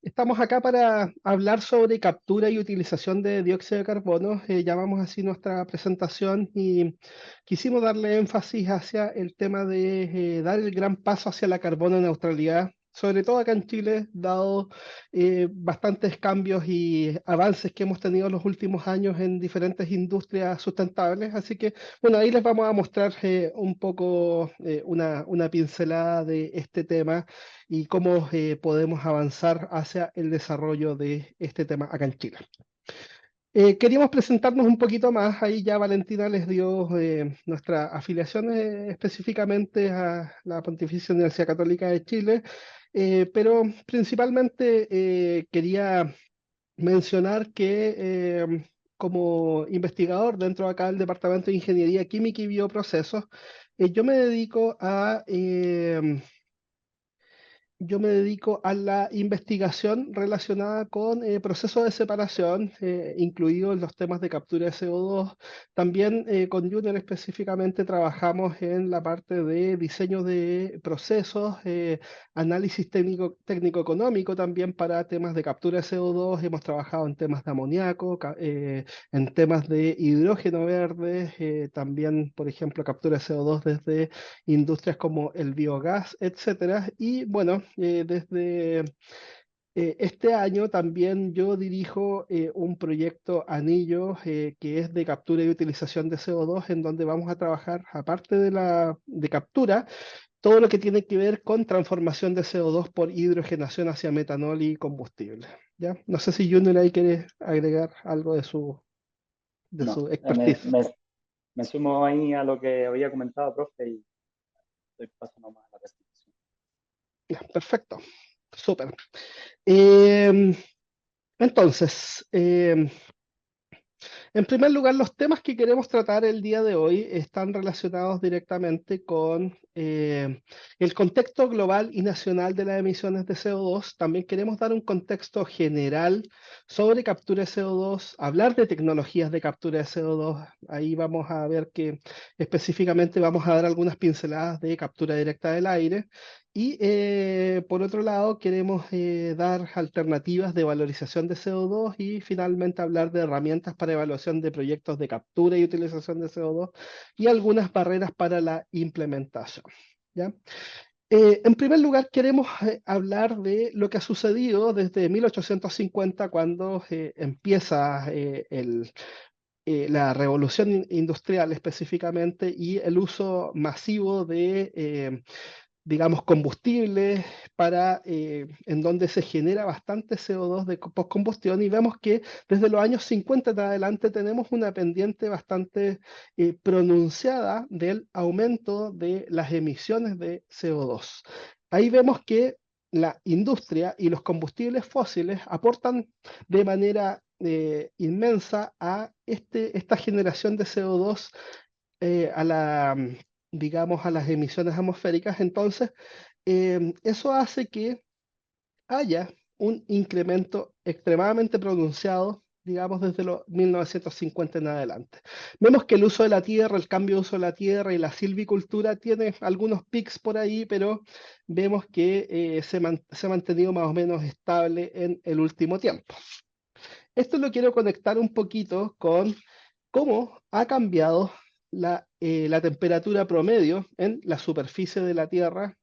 Estamos acá para hablar sobre captura y utilización de dióxido de carbono. Llamamos así nuestra presentación y quisimos darle énfasis hacia el tema de dar el gran paso hacia la carbono neutralidad, sobre todo acá en Chile, dado bastantes cambios y avances que hemos tenido en los últimos años en diferentes industrias sustentables. Así que, bueno, ahí les vamos a mostrar un poco una pincelada de este tema y cómo podemos avanzar hacia el desarrollo de este tema acá en Chile. Queríamos presentarnos un poquito más, ahí ya Valentina les dio nuestra afiliación específicamente a la Pontificia Universidad Católica de Chile, pero principalmente quería mencionar que como investigador dentro de acá del Departamento de Ingeniería Química y Bioprocesos, yo me dedico a la investigación relacionada con procesos de separación, incluidos los temas de captura de CO2. También con Junior específicamente trabajamos en la parte de diseño de procesos, análisis técnico-económico también para temas de captura de CO2. Hemos trabajado en temas de amoníaco, en temas de hidrógeno verde, también, por ejemplo, captura de CO2 desde industrias como el biogás, etcétera. Y bueno, desde este año también yo dirijo un proyecto Anillo que es de captura y utilización de CO2, en donde vamos a trabajar, aparte de la de captura, todo lo que tiene que ver con transformación de CO2 por hidrogenación hacia metanol y combustible. ¿Ya? No sé si Junior ahí quiere agregar algo de No, su expertise. me sumo ahí a lo que había comentado, profe, y doy paso nomás a la presentación. Ya, perfecto, súper. Em, entonces, en primer lugar, los temas que queremos tratar el día de hoy están relacionados directamente con el contexto global y nacional de las emisiones de CO2. También queremos dar un contexto general sobre captura de CO2, hablar de tecnologías de captura de CO2. Ahí vamos a ver que específicamente vamos a dar algunas pinceladas de captura directa del aire. Y por otro lado, queremos dar alternativas de valorización de CO2 y finalmente hablar de herramientas para evaluación de proyectos de captura y utilización de CO2 y algunas barreras para la implementación. ¿Ya? En primer lugar, queremos hablar de lo que ha sucedido desde 1850, cuando empieza la revolución industrial específicamente y el uso masivo de digamos, combustibles en donde se genera bastante CO2 de postcombustión y vemos que desde los años 50 en adelante tenemos una pendiente bastante pronunciada del aumento de las emisiones de CO2. Ahí vemos que la industria y los combustibles fósiles aportan de manera inmensa a esta generación de CO2 a digamos, a las emisiones atmosféricas. Entonces, eso hace que haya un incremento extremadamente pronunciado, digamos, desde los 1950 en adelante. Vemos que el uso de la tierra, el cambio de uso de la tierra y la silvicultura tiene algunos pics por ahí, pero vemos que se ha mantenido más o menos estable en el último tiempo. Esto lo quiero conectar un poquito con cómo ha cambiado la temperatura promedio en la superficie de la Tierra,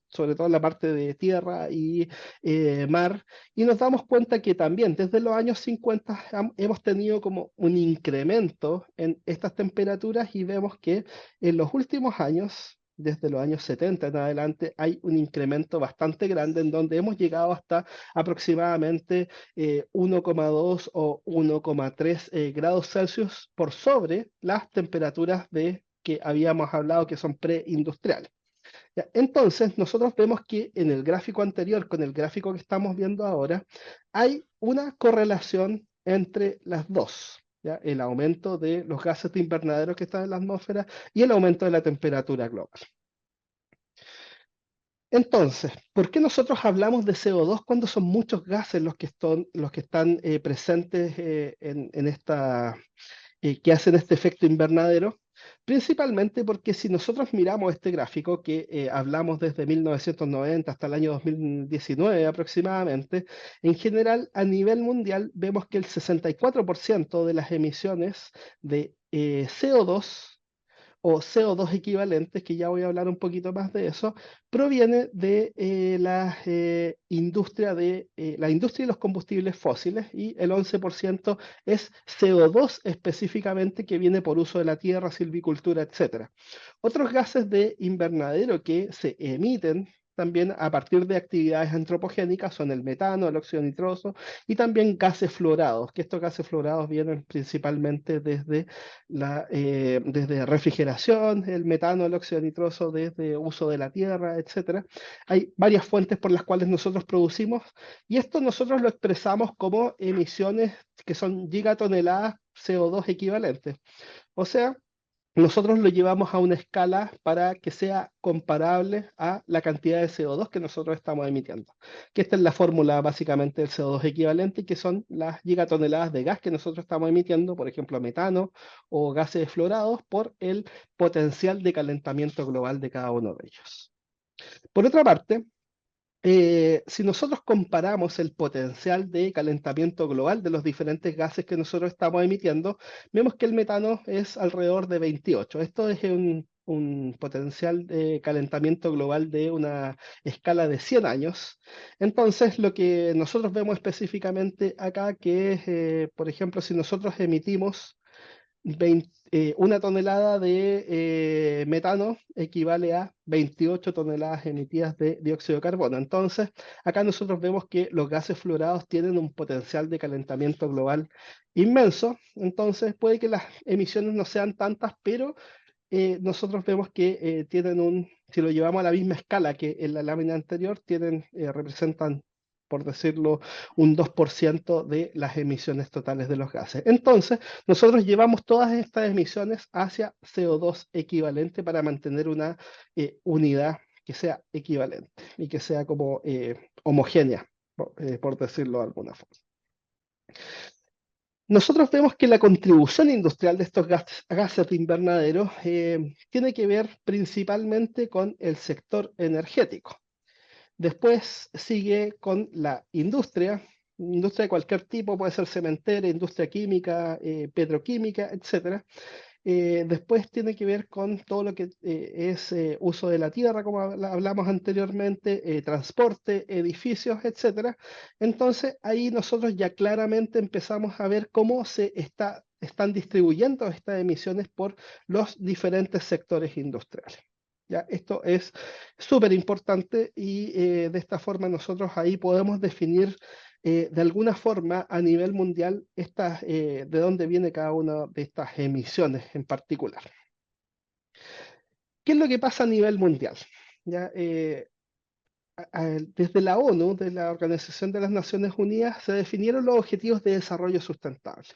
sobre todo en la parte de tierra y mar, y nos damos cuenta que también desde los años 50 hemos tenido como un incremento en estas temperaturas y vemos que en los últimos años, desde los años 70 en adelante, hay un incremento bastante grande en donde hemos llegado hasta aproximadamente 1,2 o 1,3 grados Celsius por sobre las temperaturas de que habíamos hablado que son preindustriales. ¿Ya? Entonces, nosotros vemos que en el gráfico anterior con el gráfico que estamos viendo ahora, hay una correlación entre las dos. ¿Ya? El aumento de los gases de invernadero que están en la atmósfera y el aumento de la temperatura global. Entonces, ¿por qué nosotros hablamos de CO2 cuando son muchos gases los que están presentes que hacen este efecto invernadero? Principalmente porque si nosotros miramos este gráfico que hablamos desde 1990 hasta el año 2019 aproximadamente, en general a nivel mundial vemos que el 64% de las emisiones de CO2 o CO2 equivalentes, que ya voy a hablar un poquito más de eso, proviene de la industria de los combustibles fósiles y el 11% es CO2 específicamente que viene por uso de la tierra, silvicultura, etcétera. Otros gases de invernadero que se emiten también a partir de actividades antropogénicas son el metano, el óxido nitroso y también gases fluorados, que estos gases fluorados vienen principalmente desde refrigeración, el metano, el óxido nitroso, desde uso de la tierra, etcétera. Hay varias fuentes por las cuales nosotros producimos y esto nosotros lo expresamos como emisiones que son gigatoneladas CO2 equivalentes. O sea, nosotros lo llevamos a una escala para que sea comparable a la cantidad de CO2 que nosotros estamos emitiendo. Que esta es la fórmula básicamente del CO2 equivalente, que son las gigatoneladas de gas que nosotros estamos emitiendo, por ejemplo, metano o gases fluorados, por el potencial de calentamiento global de cada uno de ellos. Por otra parte, si nosotros comparamos el potencial de calentamiento global de los diferentes gases que nosotros estamos emitiendo, vemos que el metano es alrededor de 28. Esto es un potencial de calentamiento global de una escala de 100 años. Entonces, lo que nosotros vemos específicamente acá, que es, por ejemplo, si nosotros emitimos 1 tonelada de metano equivale a 28 toneladas emitidas de dióxido de carbono. Entonces, acá nosotros vemos que los gases fluorados tienen un potencial de calentamiento global inmenso. Entonces, puede que las emisiones no sean tantas, pero nosotros vemos que si lo llevamos a la misma escala que en la lámina anterior, representan, por decirlo, un 2% de las emisiones totales de los gases. Entonces, nosotros llevamos todas estas emisiones hacia CO2 equivalente para mantener una unidad que sea equivalente y que sea como homogénea, por decirlo de alguna forma. Nosotros vemos que la contribución industrial de estos gases de invernadero tiene que ver principalmente con el sector energético. Después sigue con la industria de cualquier tipo, puede ser cementera, industria química, petroquímica, etcétera. Después tiene que ver con todo lo que es uso de la tierra, como hablamos anteriormente, transporte, edificios, etcétera. Entonces, ahí nosotros ya claramente empezamos a ver cómo están distribuyendo estas emisiones por los diferentes sectores industriales. ¿Ya? Esto es súper importante y de esta forma nosotros ahí podemos definir de alguna forma a nivel mundial de dónde viene cada una de estas emisiones en particular. ¿Qué es lo que pasa a nivel mundial? ¿Ya? Desde la ONU, de la Organización de las Naciones Unidas, se definieron los objetivos de desarrollo sustentable.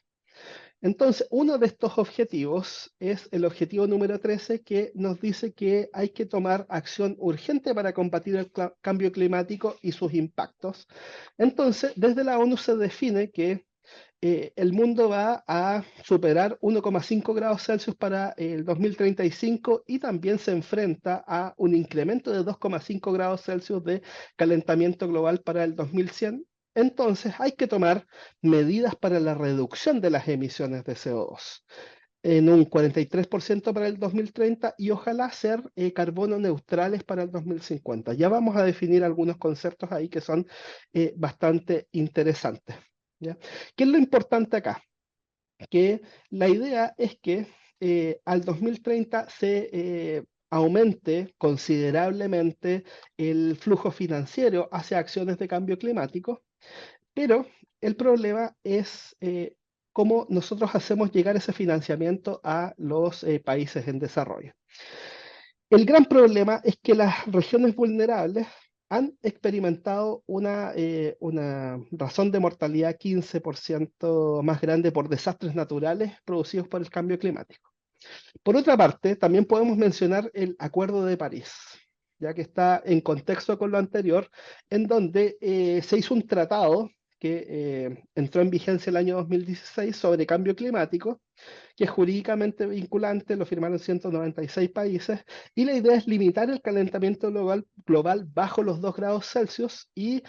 Entonces, uno de estos objetivos es el objetivo número 13, que nos dice que hay que tomar acción urgente para combatir el cambio climático y sus impactos. Entonces, desde la ONU se define que el mundo va a superar 1,5 grados Celsius para el 2035 y también se enfrenta a un incremento de 2,5 grados Celsius de calentamiento global para el 2100. Entonces hay que tomar medidas para la reducción de las emisiones de CO2 en un 43% para el 2030 y ojalá ser carbono neutrales para el 2050. Ya vamos a definir algunos conceptos ahí que son bastante interesantes. ¿Ya? ¿Qué es lo importante acá? Que la idea es que al 2030 se aumente considerablemente el flujo financiero hacia acciones de cambio climático, pero el problema es cómo nosotros hacemos llegar ese financiamiento a los países en desarrollo. El gran problema es que las regiones vulnerables han experimentado una razón de mortalidad 15% más grande por desastres naturales producidos por el cambio climático. Por otra parte, también podemos mencionar el Acuerdo de París, ya que está en contexto con lo anterior, en donde se hizo un tratado que entró en vigencia el año 2016 sobre cambio climático, que es jurídicamente vinculante, lo firmaron 196 países, y la idea es limitar el calentamiento global bajo los 2 grados Celsius y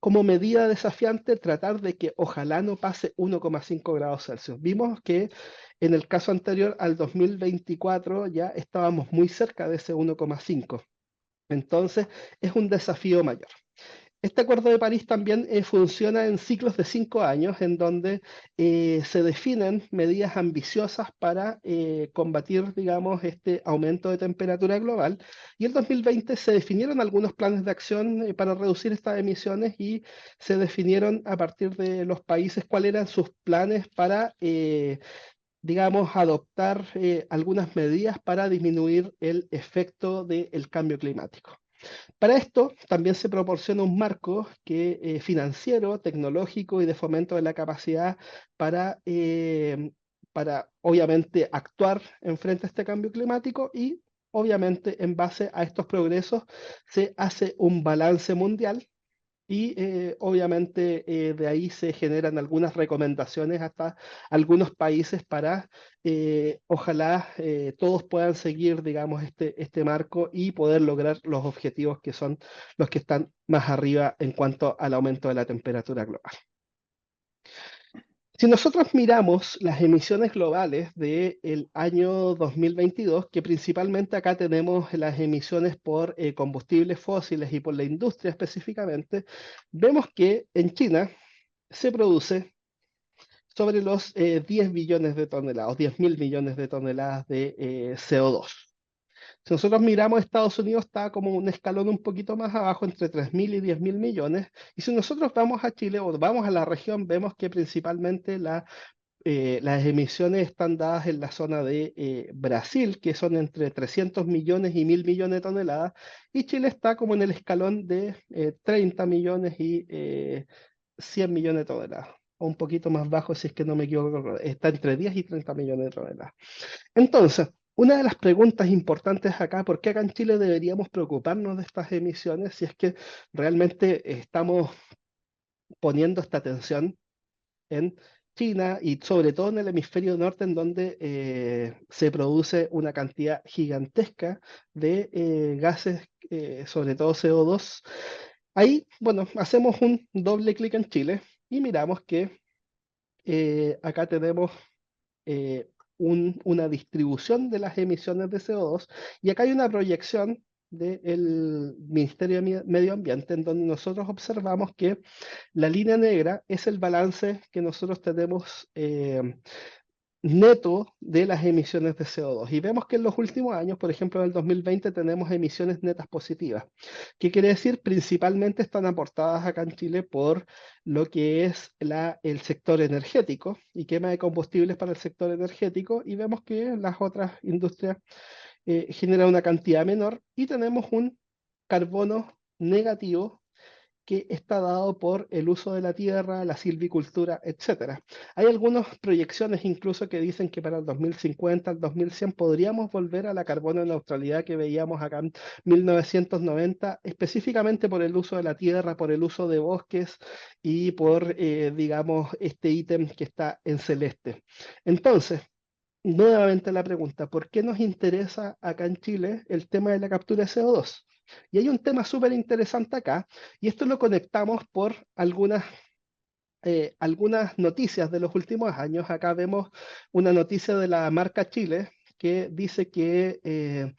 como medida desafiante tratar de que ojalá no pase 1,5 grados Celsius. Vimos que en el caso anterior al 2024 ya estábamos muy cerca de ese 1,5. Entonces es un desafío mayor. Este Acuerdo de París también funciona en ciclos de 5 años, en donde se definen medidas ambiciosas para combatir, digamos, este aumento de temperatura global. Y en 2020 se definieron algunos planes de acción para reducir estas emisiones y se definieron a partir de los países cuáles eran sus planes para, digamos, adoptar algunas medidas para disminuir el efecto del cambio climático. Para esto también se proporciona un marco financiero, tecnológico y de fomento de la capacidad para obviamente actuar en frente a este cambio climático y obviamente en base a estos progresos se hace un balance mundial y obviamente de ahí se generan algunas recomendaciones hasta algunos países para ojalá todos puedan seguir, digamos, este marco y poder lograr los objetivos que son los que están más arriba en cuanto al aumento de la temperatura global. Si nosotros miramos las emisiones globales del año 2022, que principalmente acá tenemos las emisiones por combustibles fósiles y por la industria específicamente, vemos que en China se produce sobre los 10 billones de toneladas, 10.000 millones de toneladas de CO2. Si nosotros miramos Estados Unidos está como un escalón un poquito más abajo, entre 3.000 y 10.000 millones, y si nosotros vamos a Chile o vamos a la región, vemos que principalmente las emisiones están dadas en la zona de Brasil, que son entre 300 millones y 1.000 millones de toneladas, y Chile está como en el escalón de 30 millones y 100 millones de toneladas, o un poquito más bajo si es que no me equivoco, está entre 10 y 30 millones de toneladas. Entonces, una de las preguntas importantes acá, ¿por qué acá en Chile deberíamos preocuparnos de estas emisiones si es que realmente estamos poniendo esta atención en China y sobre todo en el hemisferio norte, en donde se produce una cantidad gigantesca de gases, sobre todo CO2? Ahí, bueno, hacemos un doble clic en Chile y miramos que acá tenemos eh, una distribución de las emisiones de CO2 y acá hay una proyección del Ministerio de Medio Ambiente en donde nosotros observamos que la línea negra es el balance que nosotros tenemos neto de las emisiones de CO2. Y vemos que en los últimos años, por ejemplo, en el 2020 tenemos emisiones netas positivas. ¿Qué quiere decir? Principalmente están aportadas acá en Chile por lo que es el sector energético y quema de combustibles para el sector energético, y vemos que las otras industrias generan una cantidad menor y tenemos un carbono negativo que está dado por el uso de la tierra, la silvicultura, etcétera. Hay algunas proyecciones incluso que dicen que para el 2050, el 2100 podríamos volver a la carbono neutralidad que veíamos acá en 1990, específicamente por el uso de la tierra, por el uso de bosques y por, digamos, este ítem que está en celeste. Entonces, nuevamente la pregunta, ¿por qué nos interesa acá en Chile el tema de la captura de CO2? Y hay un tema súper interesante acá, y esto lo conectamos por algunas noticias de los últimos años. Acá vemos una noticia de la marca Chile que dice que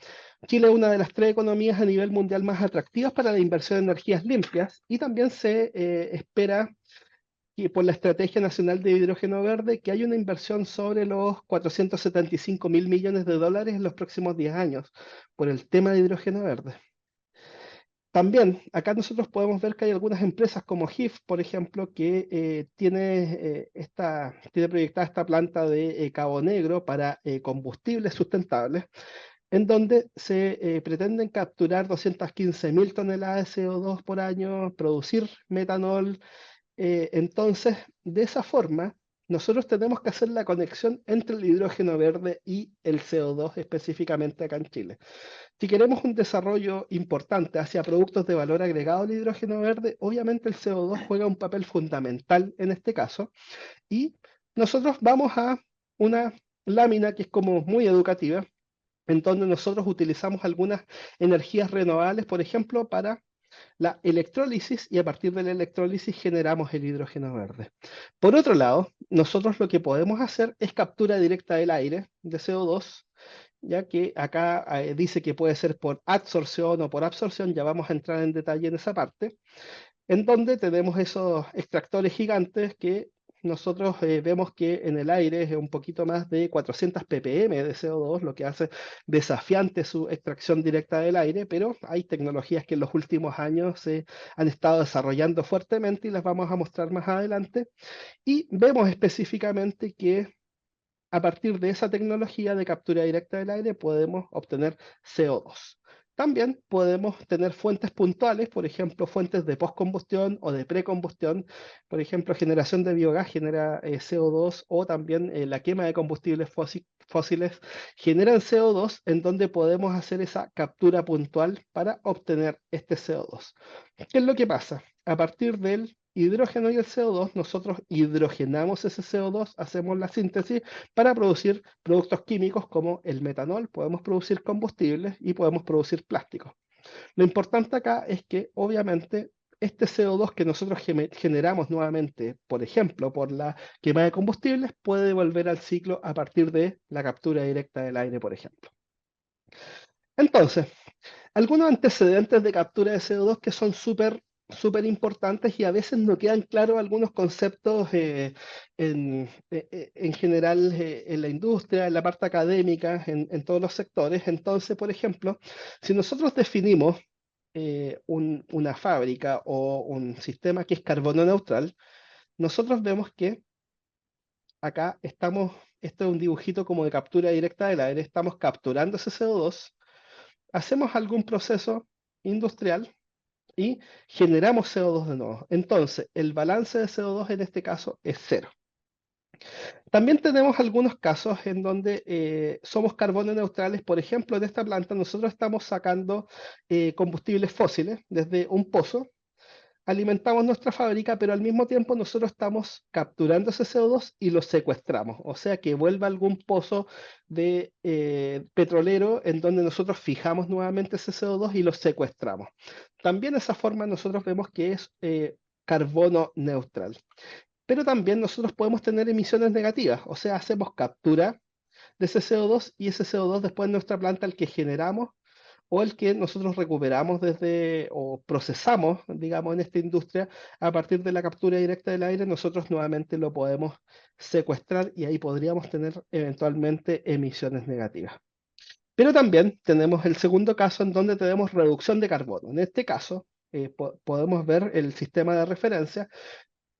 Chile es una de las 3 economías a nivel mundial más atractivas para la inversión en energías limpias, y también se espera y por la Estrategia Nacional de Hidrógeno Verde, que hay una inversión sobre los 475.000 millones de dólares en los próximos 10 años por el tema de hidrógeno verde. También acá nosotros podemos ver que hay algunas empresas como HIF, por ejemplo, que tiene proyectada esta planta de Cabo Negro para combustibles sustentables, en donde se pretenden capturar 215.000 toneladas de CO2 por año, producir metanol. Entonces, de esa forma, nosotros tenemos que hacer la conexión entre el hidrógeno verde y el CO2 específicamente acá en Chile. Si queremos un desarrollo importante hacia productos de valor agregado al hidrógeno verde, obviamente el CO2 juega un papel fundamental en este caso, y nosotros vamos a una lámina que es como muy educativa, en donde nosotros utilizamos algunas energías renovables, por ejemplo, para la electrólisis, y a partir de la electrólisis generamos el hidrógeno verde. Por otro lado, nosotros lo que podemos hacer es captura directa del aire de CO2, ya que acá dice que puede ser por adsorción o por absorción, ya vamos a entrar en detalle en esa parte, en donde tenemos esos extractores gigantes que nosotros vemos que en el aire es un poquito más de 400 ppm de CO2, lo que hace desafiante su extracción directa del aire, pero hay tecnologías que en los últimos años se han estado desarrollando fuertemente y las vamos a mostrar más adelante. Y vemos específicamente que a partir de esa tecnología de captura directa del aire podemos obtener CO2. También podemos tener fuentes puntuales, por ejemplo, fuentes de postcombustión o de precombustión. Por ejemplo, generación de biogás genera CO2, o también la quema de combustibles fósiles generan CO2, en donde podemos hacer esa captura puntual para obtener este CO2. ¿Qué es lo que pasa? A partir del hidrógeno y el CO2, nosotros hidrogenamos ese CO2, hacemos la síntesis para producir productos químicos como el metanol, podemos producir combustibles y podemos producir plásticos. Lo importante acá es que obviamente este CO2 que nosotros generamos nuevamente, por ejemplo, por la quema de combustibles, puede volver al ciclo a partir de la captura directa del aire, por ejemplo. Entonces, algunos antecedentes de captura de CO2 que son súper importantes, y a veces no quedan claros algunos conceptos en general en la industria, en la parte académica, en todos los sectores. Entonces, por ejemplo, si nosotros definimos una fábrica o un sistema que es carbono neutral, nosotros vemos que acá estamos, esto es un dibujito como de captura directa del aire, estamos capturando ese CO2, hacemos algún proceso industrial y generamos CO2 de nuevo. Entonces, el balance de CO2 en este caso es cero. También tenemos algunos casos en donde somos carbono neutrales. Por ejemplo, en esta planta nosotros estamos sacando combustibles fósiles desde un pozo, alimentamos nuestra fábrica, pero al mismo tiempo nosotros estamos capturando ese CO2 y lo secuestramos. O sea, que vuelva algún pozo de petrolero en donde nosotros fijamos nuevamente ese CO2 y lo secuestramos. También de esa forma nosotros vemos que es carbono neutral. Pero también nosotros podemos tener emisiones negativas, o sea, hacemos captura de ese CO2, y ese CO2 después en nuestra planta, el que generamos o el que nosotros recuperamos desde o procesamos, digamos, en esta industria, a partir de la captura directa del aire, nosotros nuevamente lo podemos secuestrar, y ahí podríamos tener eventualmente emisiones negativas. Pero también tenemos el segundo caso en donde tenemos reducción de carbono. En este caso, podemos ver el sistema de referencia.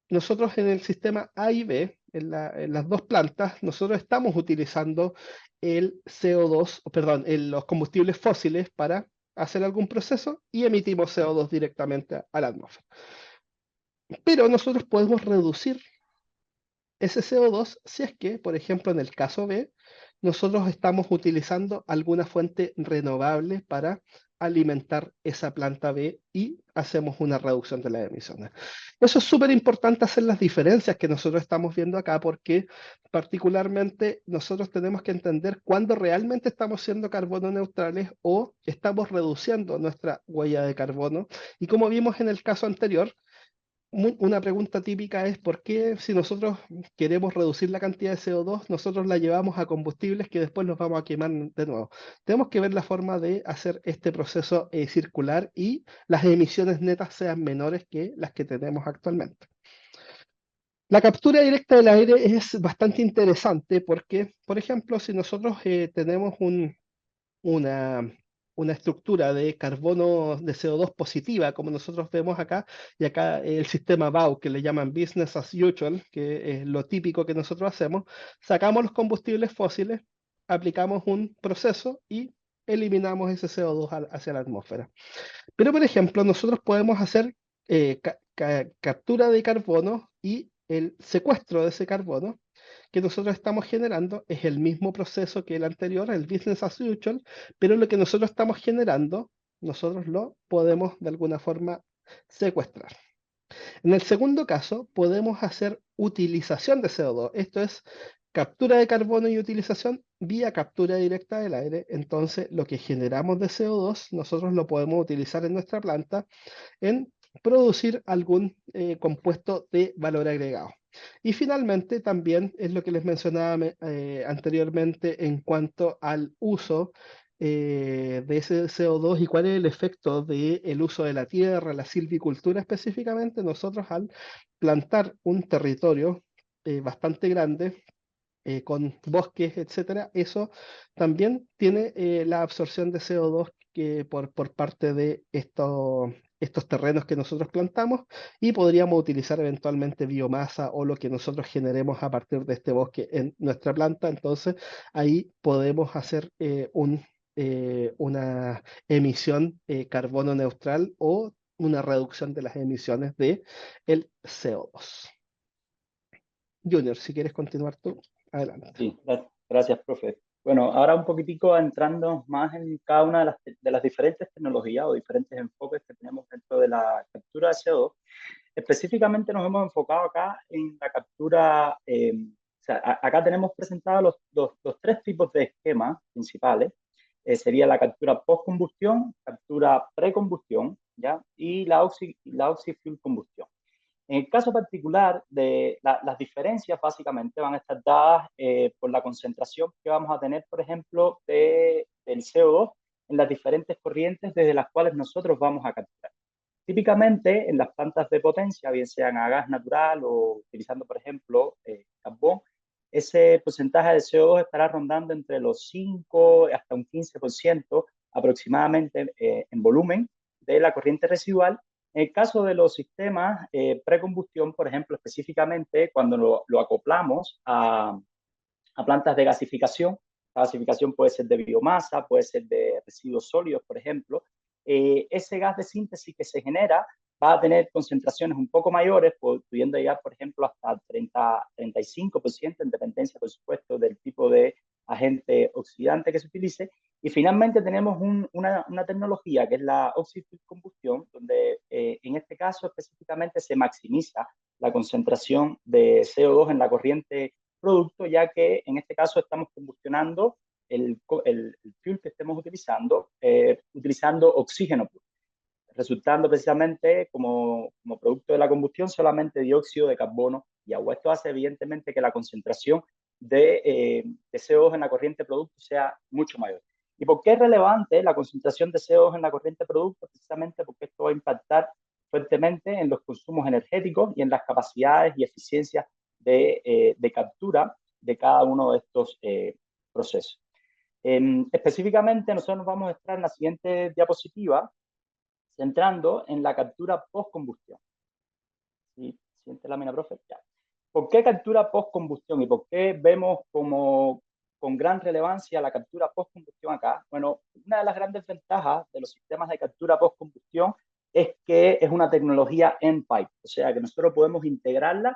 Nosotros en el sistema A y B, en las dos plantas, nosotros estamos utilizando el CO2, perdón, los combustibles fósiles para hacer algún proceso, y emitimos CO2 directamente a la atmósfera. Pero nosotros podemos reducir ese CO2 si es que, por ejemplo, en el caso B, nosotros estamos utilizando alguna fuente renovable para alimentar esa planta B y hacemos una reducción de las emisiones. Eso es súper importante, hacer las diferencias que nosotros estamos viendo acá, porque particularmente nosotros tenemos que entender cuándo realmente estamos siendo carbono neutrales o estamos reduciendo nuestra huella de carbono. Y como vimos en el caso anterior, una pregunta típica es: ¿por qué, si nosotros queremos reducir la cantidad de CO2, nosotros la llevamos a combustibles que después los vamos a quemar de nuevo? Tenemos que ver la forma de hacer este proceso circular y las emisiones netas sean menores que las que tenemos actualmente. La captura directa del aire es bastante interesante porque, por ejemplo, si nosotros tenemos una, una estructura de carbono, de CO2 positiva, como nosotros vemos acá, y acá el sistema BAU, que le llaman Business as Usual, que es lo típico que nosotros hacemos, sacamos los combustibles fósiles, aplicamos un proceso y eliminamos ese CO2 hacia la atmósfera. Pero, por ejemplo, nosotros podemos hacer captura de carbono y el secuestro de ese carbono que nosotros estamos generando es el mismo proceso que el anterior, el business as usual, pero lo que nosotros estamos generando, nosotros lo podemos de alguna forma secuestrar. En el segundo caso, podemos hacer utilización de CO2. Esto es captura de carbono y utilización vía captura directa del aire. Entonces, lo que generamos de CO2, nosotros lo podemos utilizar en nuestra planta en producir algún compuesto de valor agregado. Y finalmente, también es lo que les mencionaba anteriormente en cuanto al uso de ese CO2 y cuál es el efecto del uso de la tierra, la silvicultura específicamente. Nosotros al plantar un territorio bastante grande, con bosques, etcétera, eso también tiene la absorción de CO2 que por parte de estos terrenos que nosotros plantamos, y podríamos utilizar eventualmente biomasa o lo que nosotros generemos a partir de este bosque en nuestra planta. Entonces ahí podemos hacer una emisión carbono neutral o una reducción de las emisiones de el CO2. Junior, si quieres continuar tú, adelante. Sí, gracias, profe. Bueno, ahora un poquitico entrando más en cada una de las diferentes tecnologías o diferentes enfoques que tenemos dentro de la captura de CO2. Específicamente nos hemos enfocado acá en la captura, o sea, acá tenemos presentados los tres tipos de esquemas principales. Sería la captura post-combustión, captura pre-combustión, ¿ya? Y la oxy-fuel combustión. En el caso particular de las diferencias, básicamente van a estar dadas por la concentración que vamos a tener, por ejemplo, del CO2 en las diferentes corrientes desde las cuales nosotros vamos a capturar. Típicamente en las plantas de potencia, bien sean a gas natural o utilizando, por ejemplo, carbón, ese porcentaje de CO2 estará rondando entre los 5 hasta un 15% aproximadamente en volumen de la corriente residual. En el caso de los sistemas precombustión, por ejemplo, específicamente cuando lo acoplamos a plantas de gasificación, la gasificación puede ser de biomasa, puede ser de residuos sólidos, por ejemplo, ese gas de síntesis que se genera va a tener concentraciones un poco mayores, pudiendo llegar, por ejemplo, hasta 35%, en dependencia, por supuesto, del tipo de agente oxidante que se utilice. Y finalmente tenemos una tecnología que es la oxy-fuel combustión, donde en este caso específicamente se maximiza la concentración de CO2 en la corriente producto, ya que en este caso estamos combustionando el fuel que estemos utilizando, utilizando oxígeno puro, resultando precisamente como producto de la combustión solamente dióxido de carbono y agua. Esto hace evidentemente que la concentración de CO2 en la corriente producto sea mucho mayor. ¿Y por qué es relevante la concentración de CO2 en la corriente producto? Precisamente porque esto va a impactar fuertemente en los consumos energéticos y en las capacidades y eficiencias de captura de cada uno de estos procesos. Específicamente, nosotros nos vamos a estar en la siguiente diapositiva centrando en la captura post-combustión. ¿Sí? Siguiente lámina, profe. Ya. ¿Por qué captura post-combustión y por qué vemos con gran relevancia la captura post-combustión acá? Bueno, una de las grandes ventajas de los sistemas de captura post-combustión es que es una tecnología end-pipe, o sea que nosotros podemos integrarla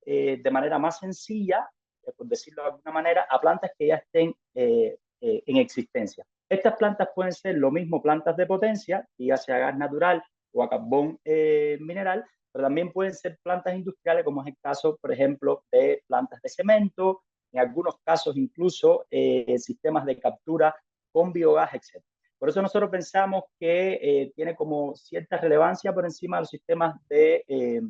de manera más sencilla, por decirlo de alguna manera, a plantas que ya estén en existencia. Estas plantas pueden ser lo mismo plantas de potencia, ya sea a gas natural o a carbón mineral, pero también pueden ser plantas industriales, como es el caso, por ejemplo, de plantas de cemento, en algunos casos incluso sistemas de captura con biogás, etc. Por eso nosotros pensamos que tiene como cierta relevancia por encima de los sistemas de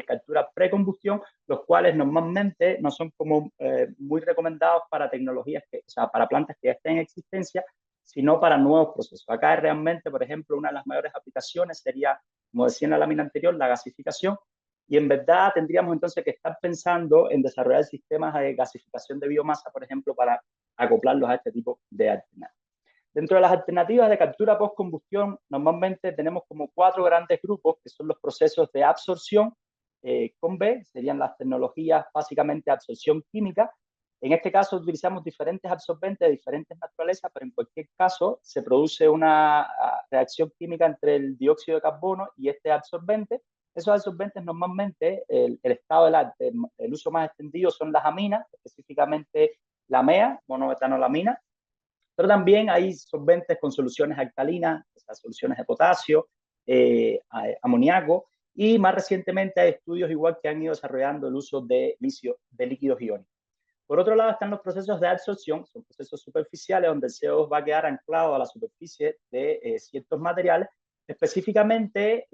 captura precombustión, los cuales normalmente no son como muy recomendados para tecnologías, o sea, para plantas que ya estén en existencia, sino para nuevos procesos. Acá realmente, por ejemplo, una de las mayores aplicaciones sería, como decía en la lámina anterior, la gasificación, y en verdad tendríamos entonces que estar pensando en desarrollar sistemas de gasificación de biomasa, por ejemplo, para acoplarlos a este tipo de alternativas. Dentro de las alternativas de captura post-combustión, normalmente tenemos como 4 grandes grupos, que son los procesos de absorción con B, serían las tecnologías básicamente de absorción química. En este caso utilizamos diferentes absorbentes de diferentes naturalezas, pero en cualquier caso se produce una reacción química entre el dióxido de carbono y este absorbente, Esos absorbentes normalmente, el estado del arte, el uso más extendido son las aminas, específicamente la MEA, monometanolamina, pero también hay solventes con soluciones alcalinas, o sea, soluciones de potasio, amoníaco, y más recientemente hay estudios igual que han ido desarrollando el uso de líquidos iónicos. Por otro lado están los procesos de absorción, son procesos superficiales donde el CO2 va a quedar anclado a la superficie de ciertos materiales. Específicamente,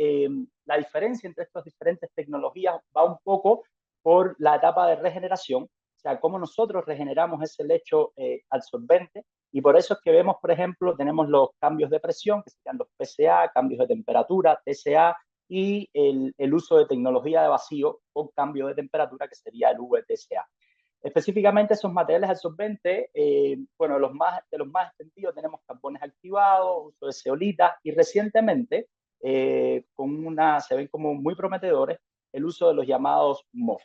la diferencia entre estas diferentes tecnologías va un poco por la etapa de regeneración, o sea, cómo nosotros regeneramos ese lecho absorbente, y por eso es que vemos, por ejemplo, tenemos los cambios de presión, que serían los PCA, cambios de temperatura, TCA, y el uso de tecnología de vacío con cambio de temperatura, que sería el VTCA. Específicamente esos materiales absorbentes, bueno, de los más extendidos tenemos carbones activados, uso de zeolitas, y recientemente se ven como muy prometedores el uso de los llamados MOF.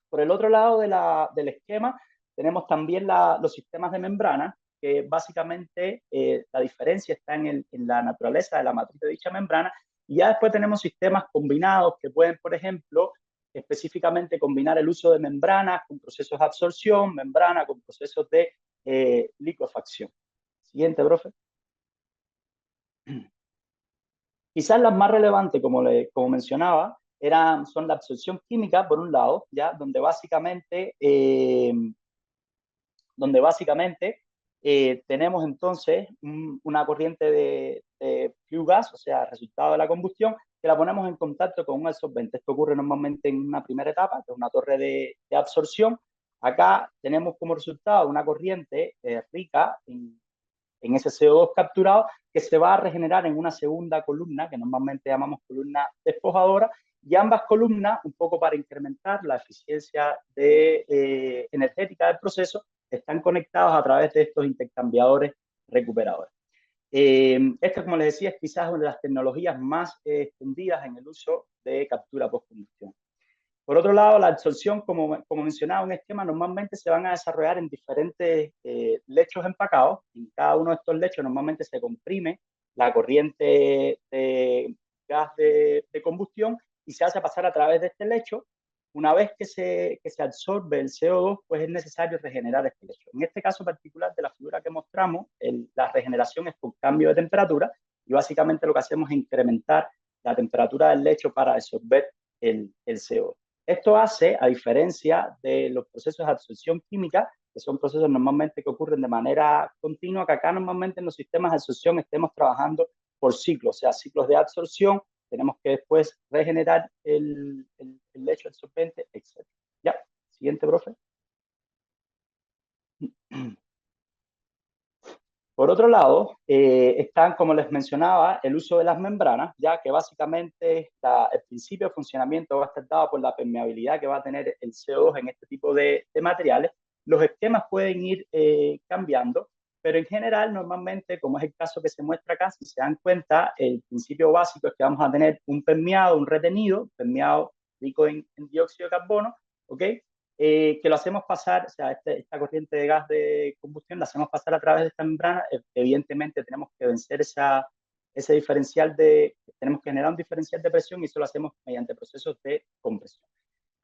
Por el otro lado del esquema tenemos también los sistemas de membrana, que básicamente la diferencia está en la naturaleza de la matriz de dicha membrana, y ya después tenemos sistemas combinados que pueden, por ejemplo, específicamente combinar el uso de membranas con procesos de absorción, membrana con procesos de liquefacción. Siguiente, profe. Quizás las más relevantes, como mencionaba, son la absorción química, por un lado, ya donde básicamente tenemos entonces una corriente de flue gas, o sea, resultado de la combustión, que la ponemos en contacto con un absorbente. Esto ocurre normalmente en una primera etapa, que es una torre de absorción. Acá tenemos como resultado una corriente rica en ese CO2 capturado, que se va a regenerar en una segunda columna, que normalmente llamamos columna despojadora, y ambas columnas, un poco para incrementar la eficiencia energética del proceso, están conectados a través de estos intercambiadores recuperadores. Esto, como les decía, es quizás una de las tecnologías más extendidas en el uso de captura post-combustión. Por otro lado, la absorción, como mencionaba, un esquema normalmente se van a desarrollar en diferentes lechos empacados. En cada uno de estos lechos normalmente se comprime la corriente de gas de combustión y se hace pasar a través de este lecho. Una vez que se absorbe el CO2, pues es necesario regenerar este lecho. En este caso particular de la figura que mostramos, la regeneración es por cambio de temperatura, y básicamente lo que hacemos es incrementar la temperatura del lecho para absorber el CO2. Esto hace, a diferencia de los procesos de absorción química, que son procesos normalmente que ocurren de manera continua, que acá normalmente en los sistemas de absorción estemos trabajando por ciclos, o sea, ciclos de absorción, tenemos que después regenerar el lecho absorbente, etc. Ya, siguiente, profe. Por otro lado, están, como les mencionaba, el uso de las membranas, ya que básicamente el principio de funcionamiento va a estar dado por la permeabilidad que va a tener el CO2 en este tipo de materiales. Los esquemas pueden ir cambiando, pero en general, normalmente, como es el caso que se muestra acá, si se dan cuenta, el principio básico es que vamos a tener un permeado, un retenido, permeado rico en dióxido de carbono, ¿ok? Que lo hacemos pasar, o sea, esta corriente de gas de combustión la hacemos pasar a través de esta membrana. Evidentemente tenemos que vencer ese diferencial tenemos que generar un diferencial de presión, y eso lo hacemos mediante procesos de compresión.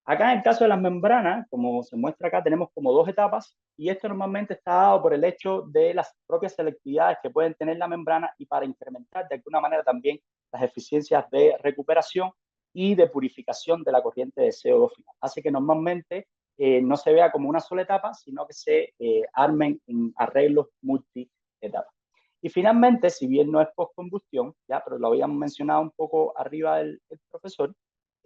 Acá en el caso de las membranas, como se muestra acá, tenemos como dos etapas, y esto normalmente está dado por el hecho de las propias selectividades que pueden tener la membrana, y para incrementar de alguna manera también las eficiencias de recuperación y de purificación de la corriente de CO2 final. Hace que normalmente no se vea como una sola etapa, sino que se armen en arreglos multi-etapas. Y finalmente, si bien no es postcombustión, ya, pero lo habíamos mencionado un poco arriba el profesor,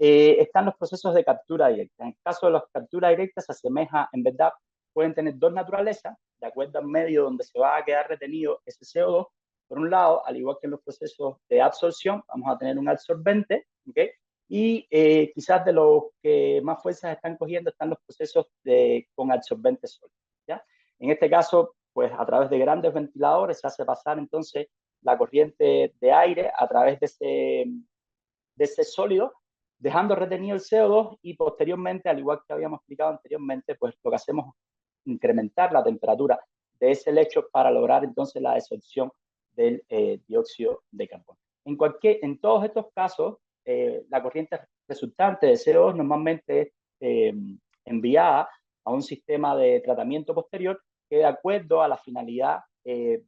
están los procesos de captura directa. En el caso de las capturas directas se asemeja, en verdad, pueden tener dos naturalezas, de acuerdo al medio donde se va a quedar retenido ese CO2. Por un lado, al igual que en los procesos de absorción, vamos a tener un absorbente, ¿okay? Y quizás de los que más fuerzas están cogiendo están los procesos con absorbentes sólidos, ¿ya? En este caso, pues a través de grandes ventiladores se hace pasar entonces la corriente de aire a través de ese sólido, dejando retenido el CO2, y posteriormente, al igual que habíamos explicado anteriormente, pues lo que hacemos es incrementar la temperatura de ese lecho para lograr entonces la desorción del dióxido de carbono. En todos estos casos, la corriente resultante de CO2 normalmente es enviada a un sistema de tratamiento posterior que de acuerdo a la finalidad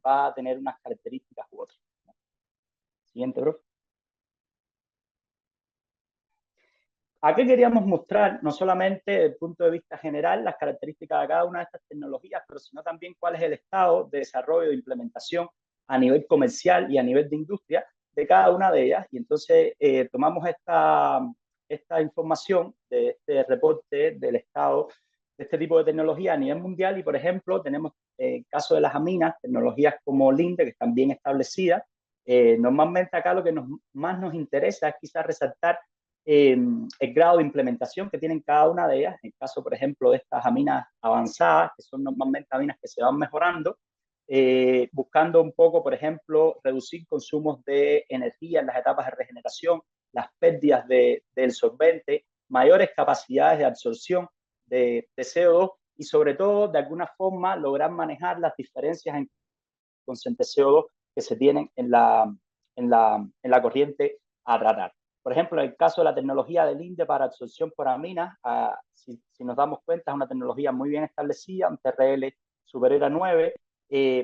va a tener unas características u otras. Siguiente, bro. ¿A qué queríamos mostrar? No solamente desde el punto de vista general las características de cada una de estas tecnologías, pero sino también cuál es el estado de desarrollo e implementación a nivel comercial y a nivel de industria de cada una de ellas. Y entonces tomamos esta información de este reporte del estado de este tipo de tecnología a nivel mundial y, por ejemplo, tenemos el caso de las aminas, tecnologías como Linde, que están bien establecidas. Normalmente acá lo que más nos interesa es quizás resaltar el grado de implementación que tienen cada una de ellas. En el caso, por ejemplo, de estas aminas avanzadas, que son normalmente aminas que se van mejorando, buscando un poco, por ejemplo, reducir consumos de energía en las etapas de regeneración, las pérdidas del solvente, mayores capacidades de absorción de CO2 y sobre todo, de alguna forma, lograr manejar las diferencias en concentración de CO2 que se tienen en la corriente a tratar. Por ejemplo, en el caso de la tecnología del INDE para absorción por aminas, si nos damos cuenta, es una tecnología muy bien establecida, un TRL superior a 9,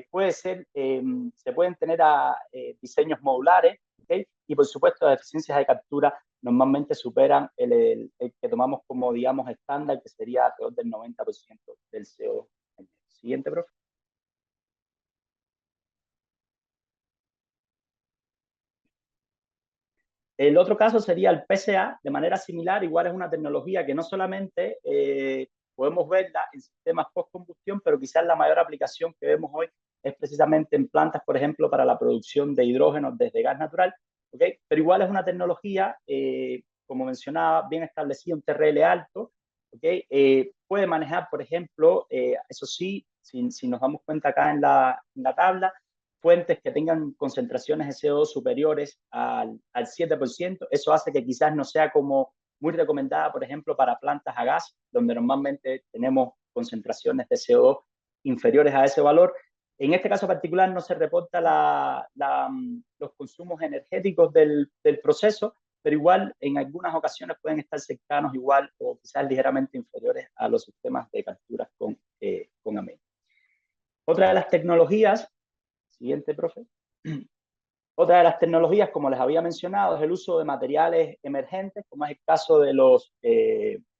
puede ser, se pueden tener diseños modulares, ¿okay? Y por supuesto las eficiencias de captura normalmente superan el que tomamos como, digamos, estándar, que sería alrededor del 90% del CO2. Siguiente, profe. El otro caso sería el PCA, de manera similar, igual es una tecnología que no solamente podemos verla en sistemas post-combustión, pero quizás la mayor aplicación que vemos hoy es precisamente en plantas, por ejemplo, para la producción de hidrógeno desde gas natural, ¿okay? Pero igual es una tecnología, como mencionaba, bien establecida, un TRL alto, ¿okay? Puede manejar, por ejemplo, eso sí, si nos damos cuenta acá en la tabla, fuentes que tengan concentraciones de CO2 superiores al 7%. Eso hace que quizás no sea como muy recomendada, por ejemplo, para plantas a gas, donde normalmente tenemos concentraciones de CO2 inferiores a ese valor. En este caso particular no se reporta los consumos energéticos del proceso, pero igual en algunas ocasiones pueden estar cercanos igual o quizás ligeramente inferiores a los sistemas de capturas con ameno. Otra de las tecnologías. Siguiente, profe. Otra de las tecnologías, como les había mencionado, es el uso de materiales emergentes, como es el caso de los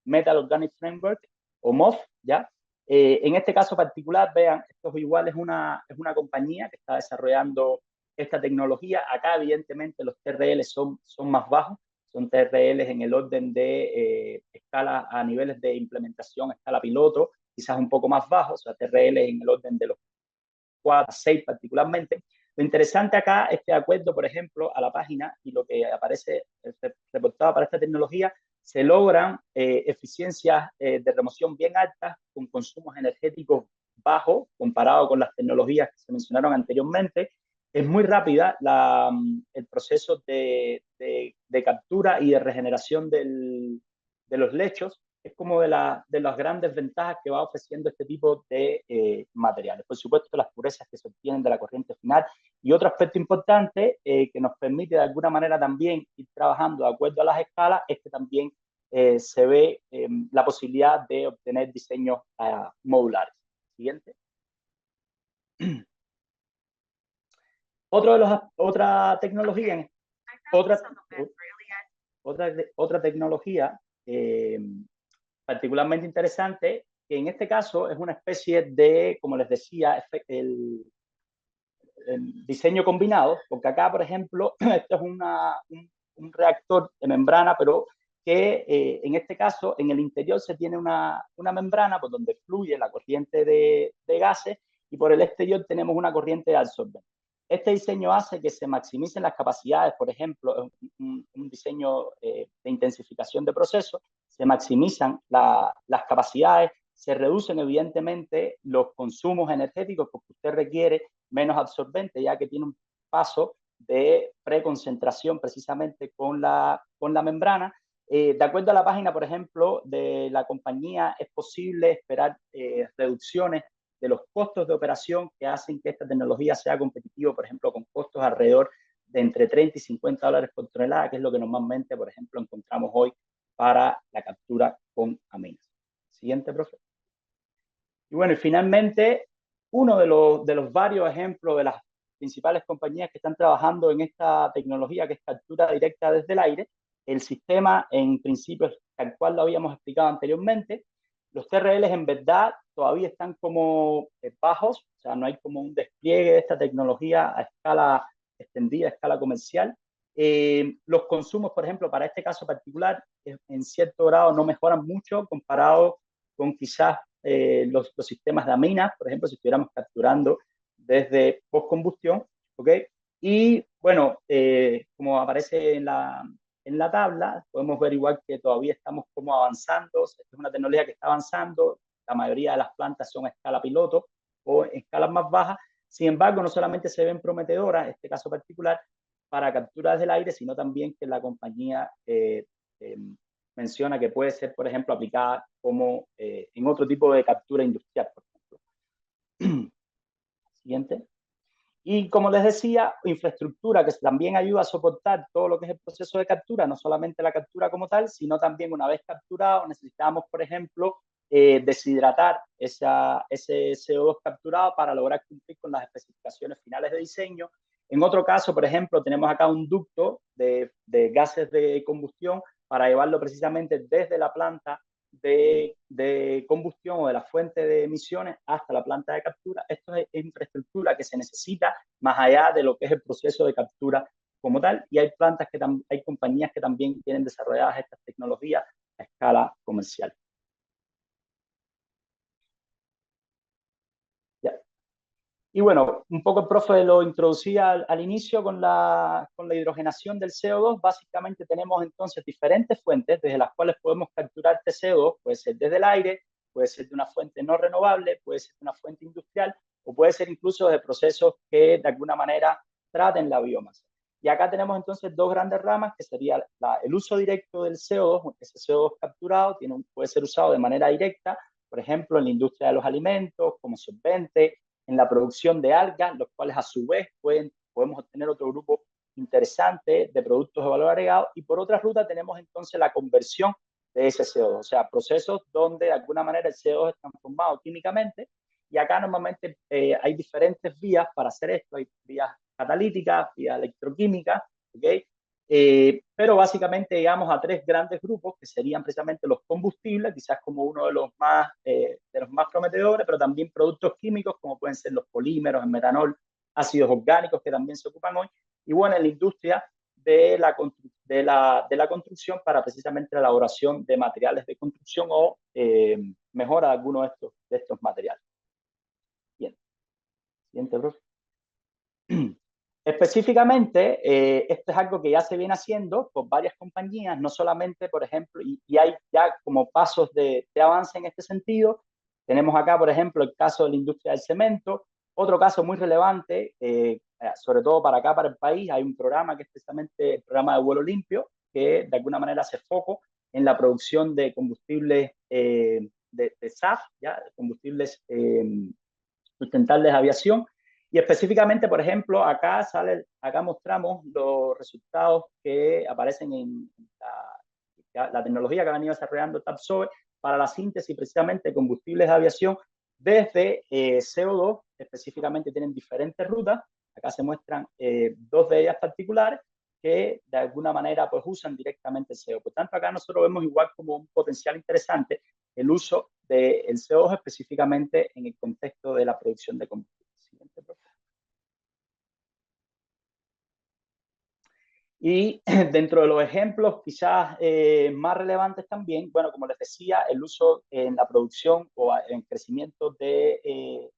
Metal Organic Framework o MOF, ¿ya? En este caso particular, vean, esto igual es una compañía que está desarrollando esta tecnología. Acá, evidentemente, los TRL son más bajos, son TRL en el orden de escala a niveles de implementación, escala piloto, quizás un poco más bajos, o sea, TRL en el orden de los 4, 6 particularmente. Lo interesante acá es que de acuerdo, por ejemplo, a la página y lo que aparece reportado para esta tecnología, se logran eficiencias de remoción bien altas con consumos energéticos bajos comparado con las tecnologías que se mencionaron anteriormente. Es muy rápida el proceso de captura y de regeneración de los lechos. Es como de las grandes ventajas que va ofreciendo este tipo de materiales. Por supuesto, las purezas que se obtienen de la corriente final. Y otro aspecto importante que nos permite de alguna manera también ir trabajando de acuerdo a las escalas es que también se ve la posibilidad de obtener diseños modulares. Siguiente. Otra tecnología, otra tecnología particularmente interesante, que en este caso es una especie de, como les decía, el diseño combinado, porque acá, por ejemplo, esto es un reactor de membrana, pero que en este caso en el interior se tiene una membrana por donde fluye la corriente de gases y por el exterior tenemos una corriente de absorbente. Este diseño hace que se maximicen las capacidades, por ejemplo, un diseño de intensificación de procesos, se maximizan las capacidades, se reducen evidentemente los consumos energéticos porque usted requiere menos absorbente, ya que tiene un paso de preconcentración precisamente con la membrana. De acuerdo a la página, por ejemplo, de la compañía, es posible esperar reducciones de los costos de operación que hacen que esta tecnología sea competitiva, por ejemplo, con costos alrededor de entre 30 y 50 dólares por tonelada, que es lo que normalmente, por ejemplo, encontramos hoy para la captura con aminas. Siguiente, profe. Y bueno, y finalmente, uno de los varios ejemplos de las principales compañías que están trabajando en esta tecnología, que es captura directa desde el aire, el sistema en principio, tal cual lo habíamos explicado anteriormente, los TRLs en verdad todavía están como bajos, o sea, no hay como un despliegue de esta tecnología a escala extendida, a escala comercial. Los consumos, por ejemplo, para este caso particular, en cierto grado no mejoran mucho comparado con quizás los sistemas de aminas, por ejemplo, si estuviéramos capturando desde postcombustión, ¿ok? Y bueno, como aparece en la tabla, podemos ver igual que todavía estamos como avanzando, es una tecnología que está avanzando, la mayoría de las plantas son a escala piloto o en escalas más bajas, sin embargo, no solamente se ven prometedoras, en este caso particular, para capturas del aire, sino también que la compañía menciona que puede ser, por ejemplo, aplicada como en otro tipo de captura industrial, por ejemplo. Siguiente. Y como les decía, infraestructura que también ayuda a soportar todo lo que es el proceso de captura, no solamente la captura como tal, sino también una vez capturado, necesitamos, por ejemplo, deshidratar ese CO2 capturado para lograr cumplir con las especificaciones finales de diseño. En otro caso, por ejemplo, tenemos acá un ducto de gases de combustión para llevarlo precisamente desde la planta de combustión o de la fuente de emisiones hasta la planta de captura. Esto es infraestructura que se necesita más allá de lo que es el proceso de captura como tal, y hay hay compañías que también tienen desarrolladas estas tecnologías a escala comercial. Ya. Y bueno, un poco el profe lo introducía al inicio con la hidrogenación del CO2. Básicamente tenemos entonces diferentes fuentes desde las cuales podemos capturar este CO2. Puede ser desde el aire, puede ser de una fuente no renovable, puede ser de una fuente industrial o puede ser incluso de procesos que de alguna manera traten la biomasa. Y acá tenemos entonces dos grandes ramas, que sería el uso directo del CO2. Ese CO2 capturado puede ser usado de manera directa, por ejemplo, en la industria de los alimentos, como solvente, en la producción de algas, los cuales a su vez podemos obtener otro grupo interesante de productos de valor agregado. Y por otra ruta tenemos entonces la conversión de ese CO2, o sea, procesos donde de alguna manera el CO2 es transformado químicamente. Y acá normalmente hay diferentes vías para hacer esto. Hay vías catalíticas, vías electroquímicas, ¿ok? Pero básicamente llegamos a tres grandes grupos que serían precisamente los combustibles, quizás como uno de los más prometedores, pero también productos químicos como pueden ser los polímeros, el metanol, ácidos orgánicos que también se ocupan hoy, y bueno, en la industria de la construcción para precisamente la elaboración de materiales de construcción o mejora de algunos de estos materiales. Bien, siguiente, profe. Específicamente, esto es algo que ya se viene haciendo por varias compañías, no solamente, por ejemplo, y hay ya como pasos de avance en este sentido. Tenemos acá, por ejemplo, el caso de la industria del cemento. Otro caso muy relevante, sobre todo para acá, para el país, hay un programa que es precisamente el programa de vuelo limpio, que de alguna manera hace foco en la producción de combustibles de SAF, ¿ya? Combustibles sustentables de aviación. Y específicamente, por ejemplo, acá mostramos los resultados que aparecen en la tecnología que ha venido desarrollando Tapsoe para la síntesis precisamente de combustibles de aviación desde CO2. Específicamente tienen diferentes rutas. Acá se muestran dos de ellas particulares que de alguna manera pues usan directamente el CO2. Por tanto, acá nosotros vemos igual como un potencial interesante el uso del CO2 específicamente en el contexto de la producción de combustible. Siguiente, por favor. Y dentro de los ejemplos quizás más relevantes también, bueno, como les decía, el uso en la producción o en crecimiento de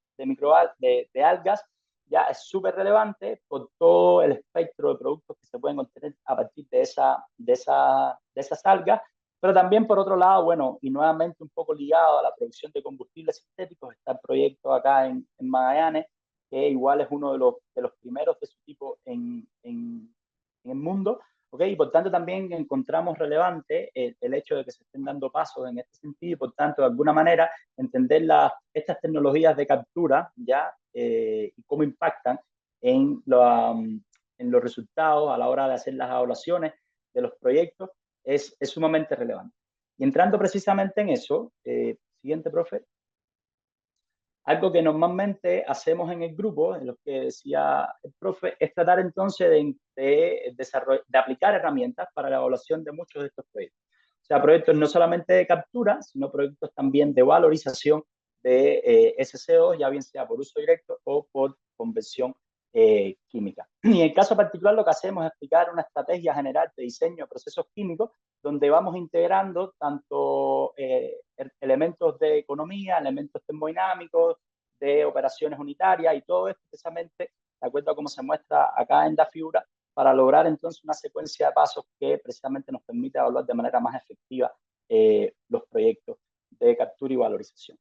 algas ya es súper relevante por todo el espectro de productos que se pueden obtener a partir de esas algas, pero también por otro lado, bueno, y nuevamente un poco ligado a la producción de combustibles sintéticos, está el proyecto acá en Magallanes, que igual es uno de los primeros de su tipo en el mundo, ¿ok? Y por tanto también encontramos relevante el hecho de que se estén dando pasos en este sentido y por tanto de alguna manera entender estas tecnologías de captura ya y cómo impactan en los resultados a la hora de hacer las evaluaciones de los proyectos es sumamente relevante. Y entrando precisamente en eso, siguiente, profe. Algo que normalmente hacemos en el grupo, en lo que decía el profe, es tratar entonces de aplicar herramientas para la evaluación de muchos de estos proyectos. O sea, proyectos no solamente de captura, sino proyectos también de valorización de SCO, ya bien sea por uso directo o por conversión química. Y en el caso particular lo que hacemos es aplicar una estrategia general de diseño de procesos químicos donde vamos integrando tanto elementos de economía, elementos termodinámicos, de operaciones unitarias y todo esto precisamente de acuerdo a cómo se muestra acá en la figura para lograr entonces una secuencia de pasos que precisamente nos permite evaluar de manera más efectiva los proyectos de captura y valorización.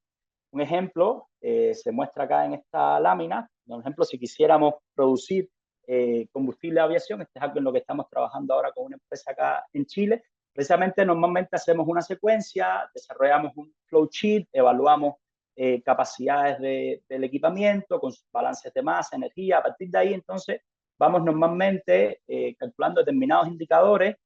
Un ejemplo se muestra acá en esta lámina. Por ejemplo, si quisiéramos producir combustible de aviación, este es algo en lo que estamos trabajando ahora con una empresa acá en Chile. Precisamente normalmente hacemos una secuencia, desarrollamos un flowsheet, evaluamos capacidades del equipamiento con sus balances de masa, energía. A partir de ahí, entonces, vamos normalmente calculando determinados indicadores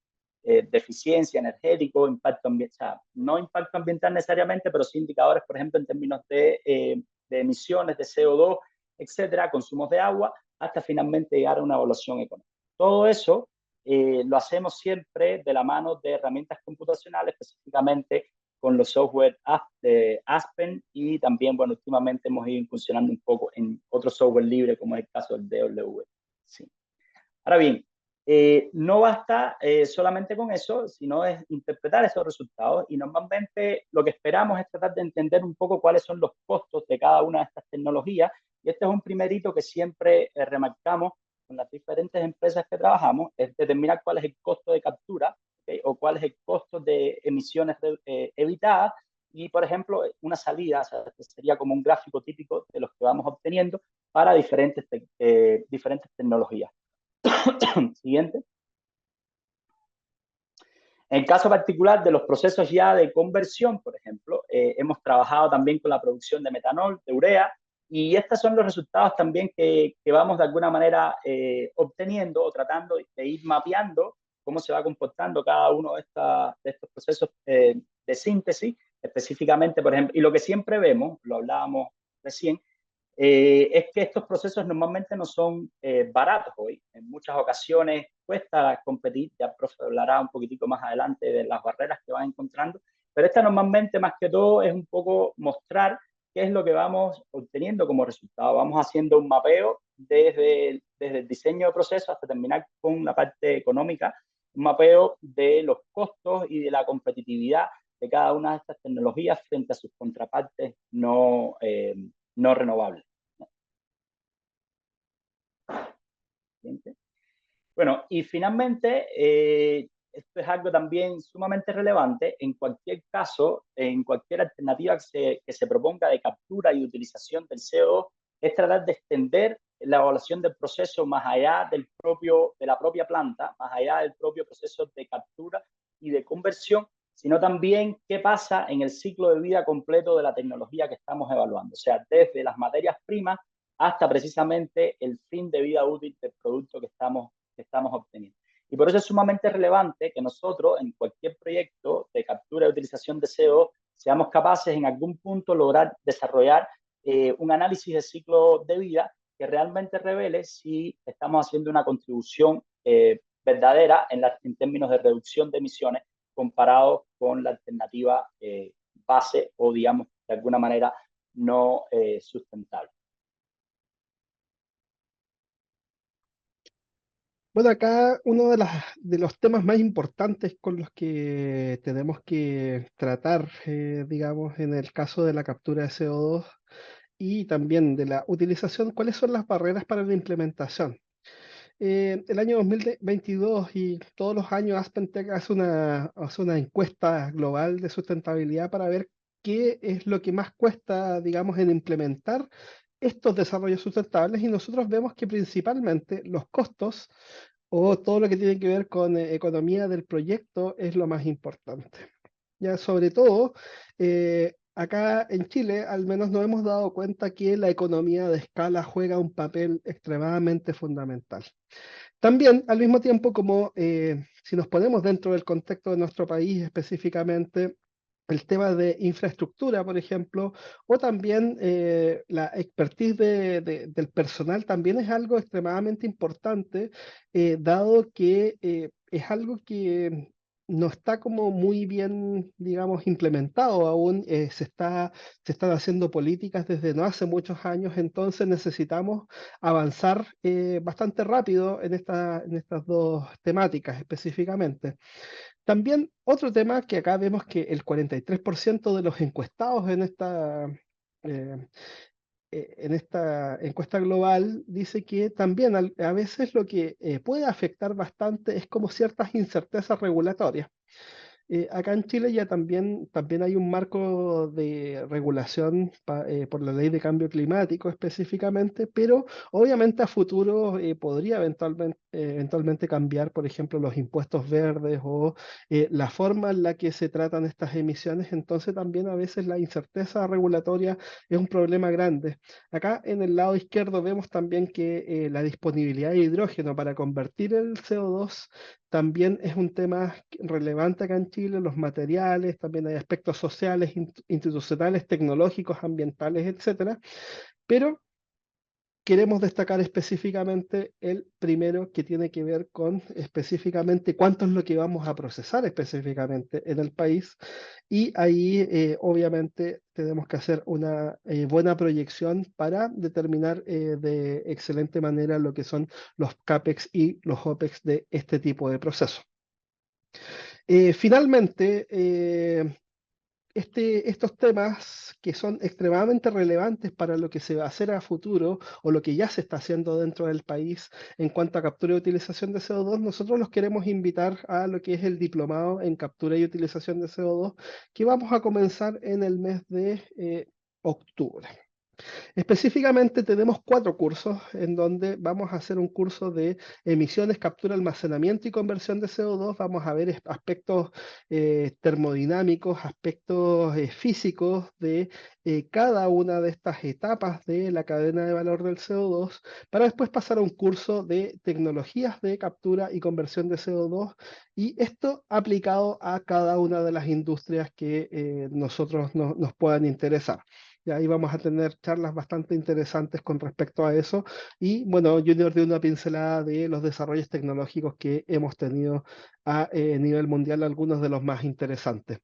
de eficiencia, energético, impacto ambiental, o sea, no impacto ambiental necesariamente, pero sí indicadores, por ejemplo, en términos de emisiones de CO2, etcétera, consumos de agua, hasta finalmente llegar a una evaluación económica. Todo eso lo hacemos siempre de la mano de herramientas computacionales, específicamente con los software Aspen y también, bueno, últimamente hemos ido incursionando un poco en otro software libre, como es el caso del DW. Sí. Ahora bien, no basta solamente con eso, sino es interpretar esos resultados y normalmente lo que esperamos es tratar de entender un poco cuáles son los costos de cada una de estas tecnologías y este es un primer hito que siempre remarcamos con las diferentes empresas que trabajamos, es determinar cuál es el costo de captura, ¿okay? O cuál es el costo de emisiones evitadas y, por ejemplo, una salida, o sea, sería como un gráfico típico de los que vamos obteniendo para diferentes tecnologías. Siguiente. En el caso particular de los procesos ya de conversión, por ejemplo, hemos trabajado también con la producción de metanol, de urea, y estos son los resultados también que vamos de alguna manera obteniendo o tratando de ir mapeando cómo se va comportando cada uno de estos procesos de síntesis, específicamente, por ejemplo, y lo que siempre vemos, lo hablábamos recién, es que estos procesos normalmente no son baratos hoy. En muchas ocasiones cuesta competir, ya el profe hablará un poquitico más adelante de las barreras que van encontrando, pero esta normalmente más que todo es un poco mostrar qué es lo que vamos obteniendo como resultado. Vamos haciendo un mapeo desde el diseño de procesos hasta terminar con la parte económica, un mapeo de los costos y de la competitividad de cada una de estas tecnologías frente a sus contrapartes no renovables. Bueno, y finalmente, esto es algo también sumamente relevante. En cualquier caso, en cualquier alternativa que se proponga de captura y utilización del CO2, es tratar de extender la evaluación del proceso más allá de la propia planta, más allá del propio proceso de captura y de conversión, sino también qué pasa en el ciclo de vida completo de la tecnología que estamos evaluando. O sea, desde las materias primas hasta precisamente el fin de vida útil del producto que estamos obteniendo. Y por eso es sumamente relevante que nosotros en cualquier proyecto de captura y utilización de CO seamos capaces en algún punto lograr desarrollar un análisis de ciclo de vida que realmente revele si estamos haciendo una contribución verdadera en términos de reducción de emisiones comparado con la alternativa base o, digamos, de alguna manera no sustentable. Bueno, acá uno de los temas más importantes con los que tenemos que tratar, digamos, en el caso de la captura de CO2 y también de la utilización, ¿cuáles son las barreras para la implementación? El año 2022 y todos los años AspenTech hace una encuesta global de sustentabilidad para ver qué es lo que más cuesta, digamos, en implementar estos desarrollos sustentables y nosotros vemos que principalmente los costos o todo lo que tiene que ver con economía del proyecto es lo más importante. Ya sobre todo, acá en Chile al menos nos hemos dado cuenta que la economía de escala juega un papel extremadamente fundamental. También, al mismo tiempo, como si nos ponemos dentro del contexto de nuestro país específicamente, el tema de infraestructura, por ejemplo, o también la expertise del personal también es algo extremadamente importante, dado que es algo que no está como muy bien, digamos, implementado aún. Se están haciendo políticas desde no hace muchos años, entonces necesitamos avanzar bastante rápido en estas dos temáticas específicamente. También otro tema que acá vemos que el 43% de los encuestados eh, en esta encuesta global dice que también a veces lo que puede afectar bastante es como ciertas incertezas regulatorias. Acá en Chile ya también hay un marco de regulación por la ley de cambio climático específicamente, pero obviamente a futuro podría eventualmente cambiar, por ejemplo, los impuestos verdes o la forma en la que se tratan estas emisiones. Entonces también a veces la incerteza regulatoria es un problema grande. Acá en el lado izquierdo vemos también que la disponibilidad de hidrógeno para convertir el CO2 también es un tema relevante acá en Chile, los materiales, también hay aspectos sociales, institucionales, tecnológicos, ambientales, etcétera. Pero queremos destacar específicamente el primero que tiene que ver con específicamente cuánto es lo que vamos a procesar específicamente en el país. Y ahí obviamente tenemos que hacer una buena proyección para determinar de excelente manera lo que son los CAPEX y los OPEX de este tipo de procesos. Finalmente, estos temas que son extremadamente relevantes para lo que se va a hacer a futuro o lo que ya se está haciendo dentro del país en cuanto a captura y utilización de CO2, nosotros los queremos invitar a lo que es el diplomado en captura y utilización de CO2 que vamos a comenzar en el mes de octubre. Específicamente tenemos 4 cursos en donde vamos a hacer un curso de emisiones, captura, almacenamiento y conversión de CO2. Vamos a ver aspectos termodinámicos, aspectos físicos de cada una de estas etapas de la cadena de valor del CO2, para después pasar a un curso de tecnologías de captura y conversión de CO2, y esto aplicado a cada una de las industrias que nosotros nos puedan interesar. Y ahí vamos a tener charlas bastante interesantes con respecto a eso. Y bueno, Junior dio una pincelada de los desarrollos tecnológicos que hemos tenido a nivel mundial, algunos de los más interesantes.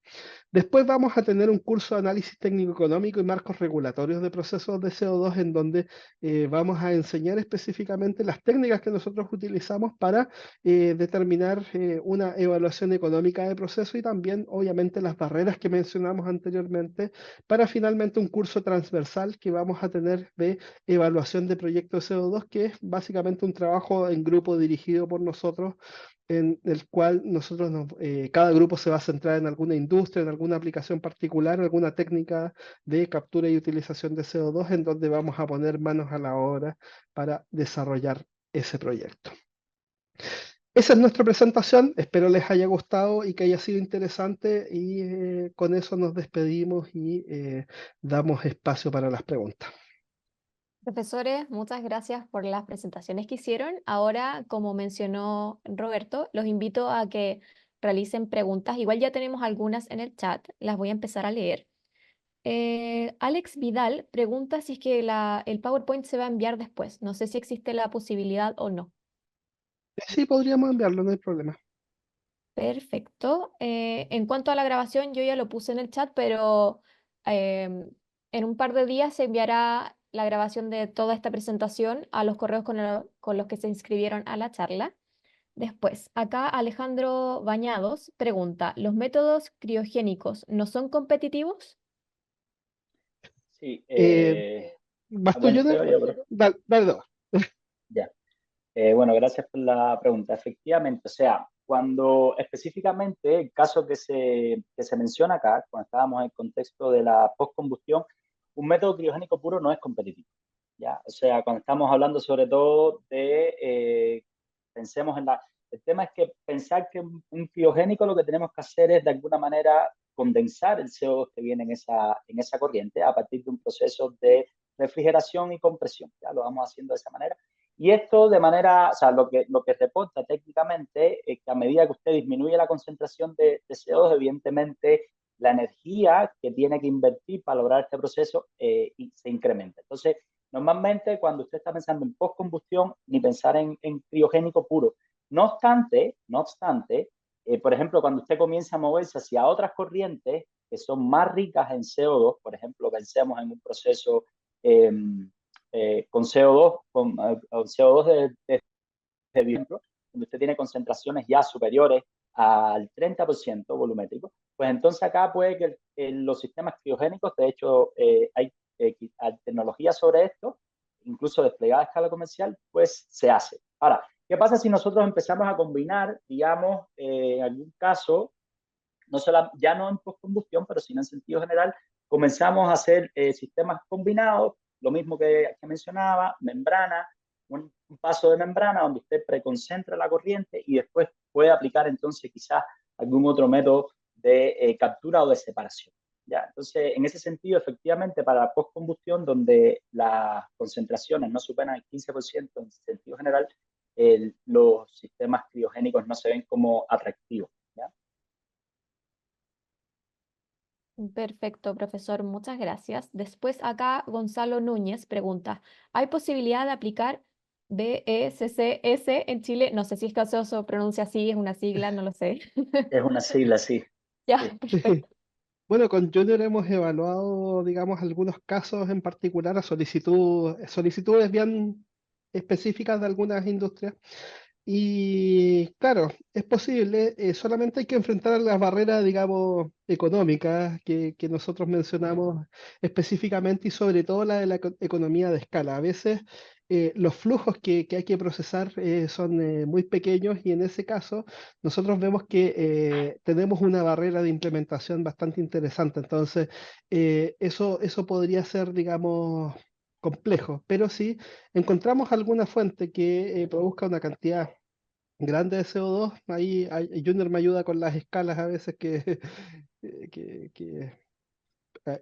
Después vamos a tener un curso de análisis técnico-económico y marcos regulatorios de procesos de CO2 en donde vamos a enseñar específicamente las técnicas que nosotros utilizamos para determinar una evaluación económica de proceso y también, obviamente, las barreras que mencionamos anteriormente para finalmente un curso transversal que vamos a tener de evaluación de proyectos de CO2, que es básicamente un trabajo en grupo dirigido por nosotros en el cual cada grupo se va a centrar en alguna industria, en alguna aplicación particular, alguna técnica de captura y utilización de CO2, en donde vamos a poner manos a la obra para desarrollar ese proyecto. Esa es nuestra presentación, espero les haya gustado y que haya sido interesante, y con eso nos despedimos y damos espacio para las preguntas. Profesores, muchas gracias por las presentaciones que hicieron. Ahora, como mencionó Roberto, los invito a que realicen preguntas. Igual ya tenemos algunas en el chat, las voy a empezar a leer. Alex Vidal pregunta si es que el PowerPoint se va a enviar después. No sé si existe la posibilidad o no. Sí, podríamos enviarlo, no hay problema. Perfecto. En cuanto a la grabación, yo ya lo puse en el chat, pero en un par de días se enviará la grabación de toda esta presentación a los correos con los que se inscribieron a la charla. Después, acá Alejandro Bañados pregunta, ¿los métodos criogénicos no son competitivos? Sí, ¿Vas tú, bueno, Junior? creo yo, pero Dale, dale, dale. ya. Bueno, gracias por la pregunta. Efectivamente, o sea, cuando específicamente el caso que se menciona acá, cuando estábamos en el contexto de la postcombustión, un método criogénico puro no es competitivo, ¿ya? O sea, cuando estamos hablando sobre todo de, pensemos en la, el tema es que pensar que un criogénico lo que tenemos que hacer es de alguna manera condensar el CO2 que viene en esa corriente a partir de un proceso de refrigeración y compresión, ya lo vamos haciendo de esa manera Y esto de manera, o sea, lo que reporta técnicamente es que a medida que usted disminuye la concentración de CO2, evidentemente la energía que tiene que invertir para lograr este proceso se incrementa. Entonces, normalmente cuando usted está pensando en postcombustión, ni pensar en criogénico puro. No obstante, por ejemplo, cuando usted comienza a moverse hacia otras corrientes que son más ricas en CO2, por ejemplo, pensemos en un proceso con CO2, con CO2 de ejemplo, donde usted tiene concentraciones ya superiores al 30% volumétrico, pues entonces acá puede que los sistemas criogénicos, de hecho, hay tecnologías sobre esto, incluso desplegada a escala comercial, pues se hace. Ahora, ¿qué pasa si nosotros empezamos a combinar, digamos, en algún caso, ya no en postcombustión, pero sino en sentido general, comenzamos a hacer sistemas combinados, lo mismo que mencionaba, membrana, un paso de membrana donde usted preconcentra la corriente y después puede aplicar entonces quizás algún otro método de captura o de separación. ¿Ya? Entonces, en ese sentido, efectivamente, para la postcombustión, donde las concentraciones no superan el 15% en sentido general, los sistemas criogénicos no se ven como atractivos. ¿Ya? Perfecto, profesor, muchas gracias. Después acá Gonzalo Núñez pregunta, ¿hay posibilidad de aplicar BECCS en Chile? No sé si es que se pronuncia así, es una sigla, no lo sé. Es una sigla, sí. Ya, Sí. perfecto. Bueno, con Junior hemos evaluado, digamos, algunos casos en particular a solicitudes bien específicas de algunas industrias. Y claro, es posible, solamente hay que enfrentar las barreras, digamos, económicas que nosotros mencionamos específicamente y sobre todo la de la economía de escala. A veces los flujos que hay que procesar son muy pequeños y en ese caso nosotros vemos que tenemos una barrera de implementación bastante interesante. Entonces, eso podría ser, digamos, complejo, pero si encontramos alguna fuente que produzca una cantidad grande de CO2, Junior me ayuda con las escalas a veces que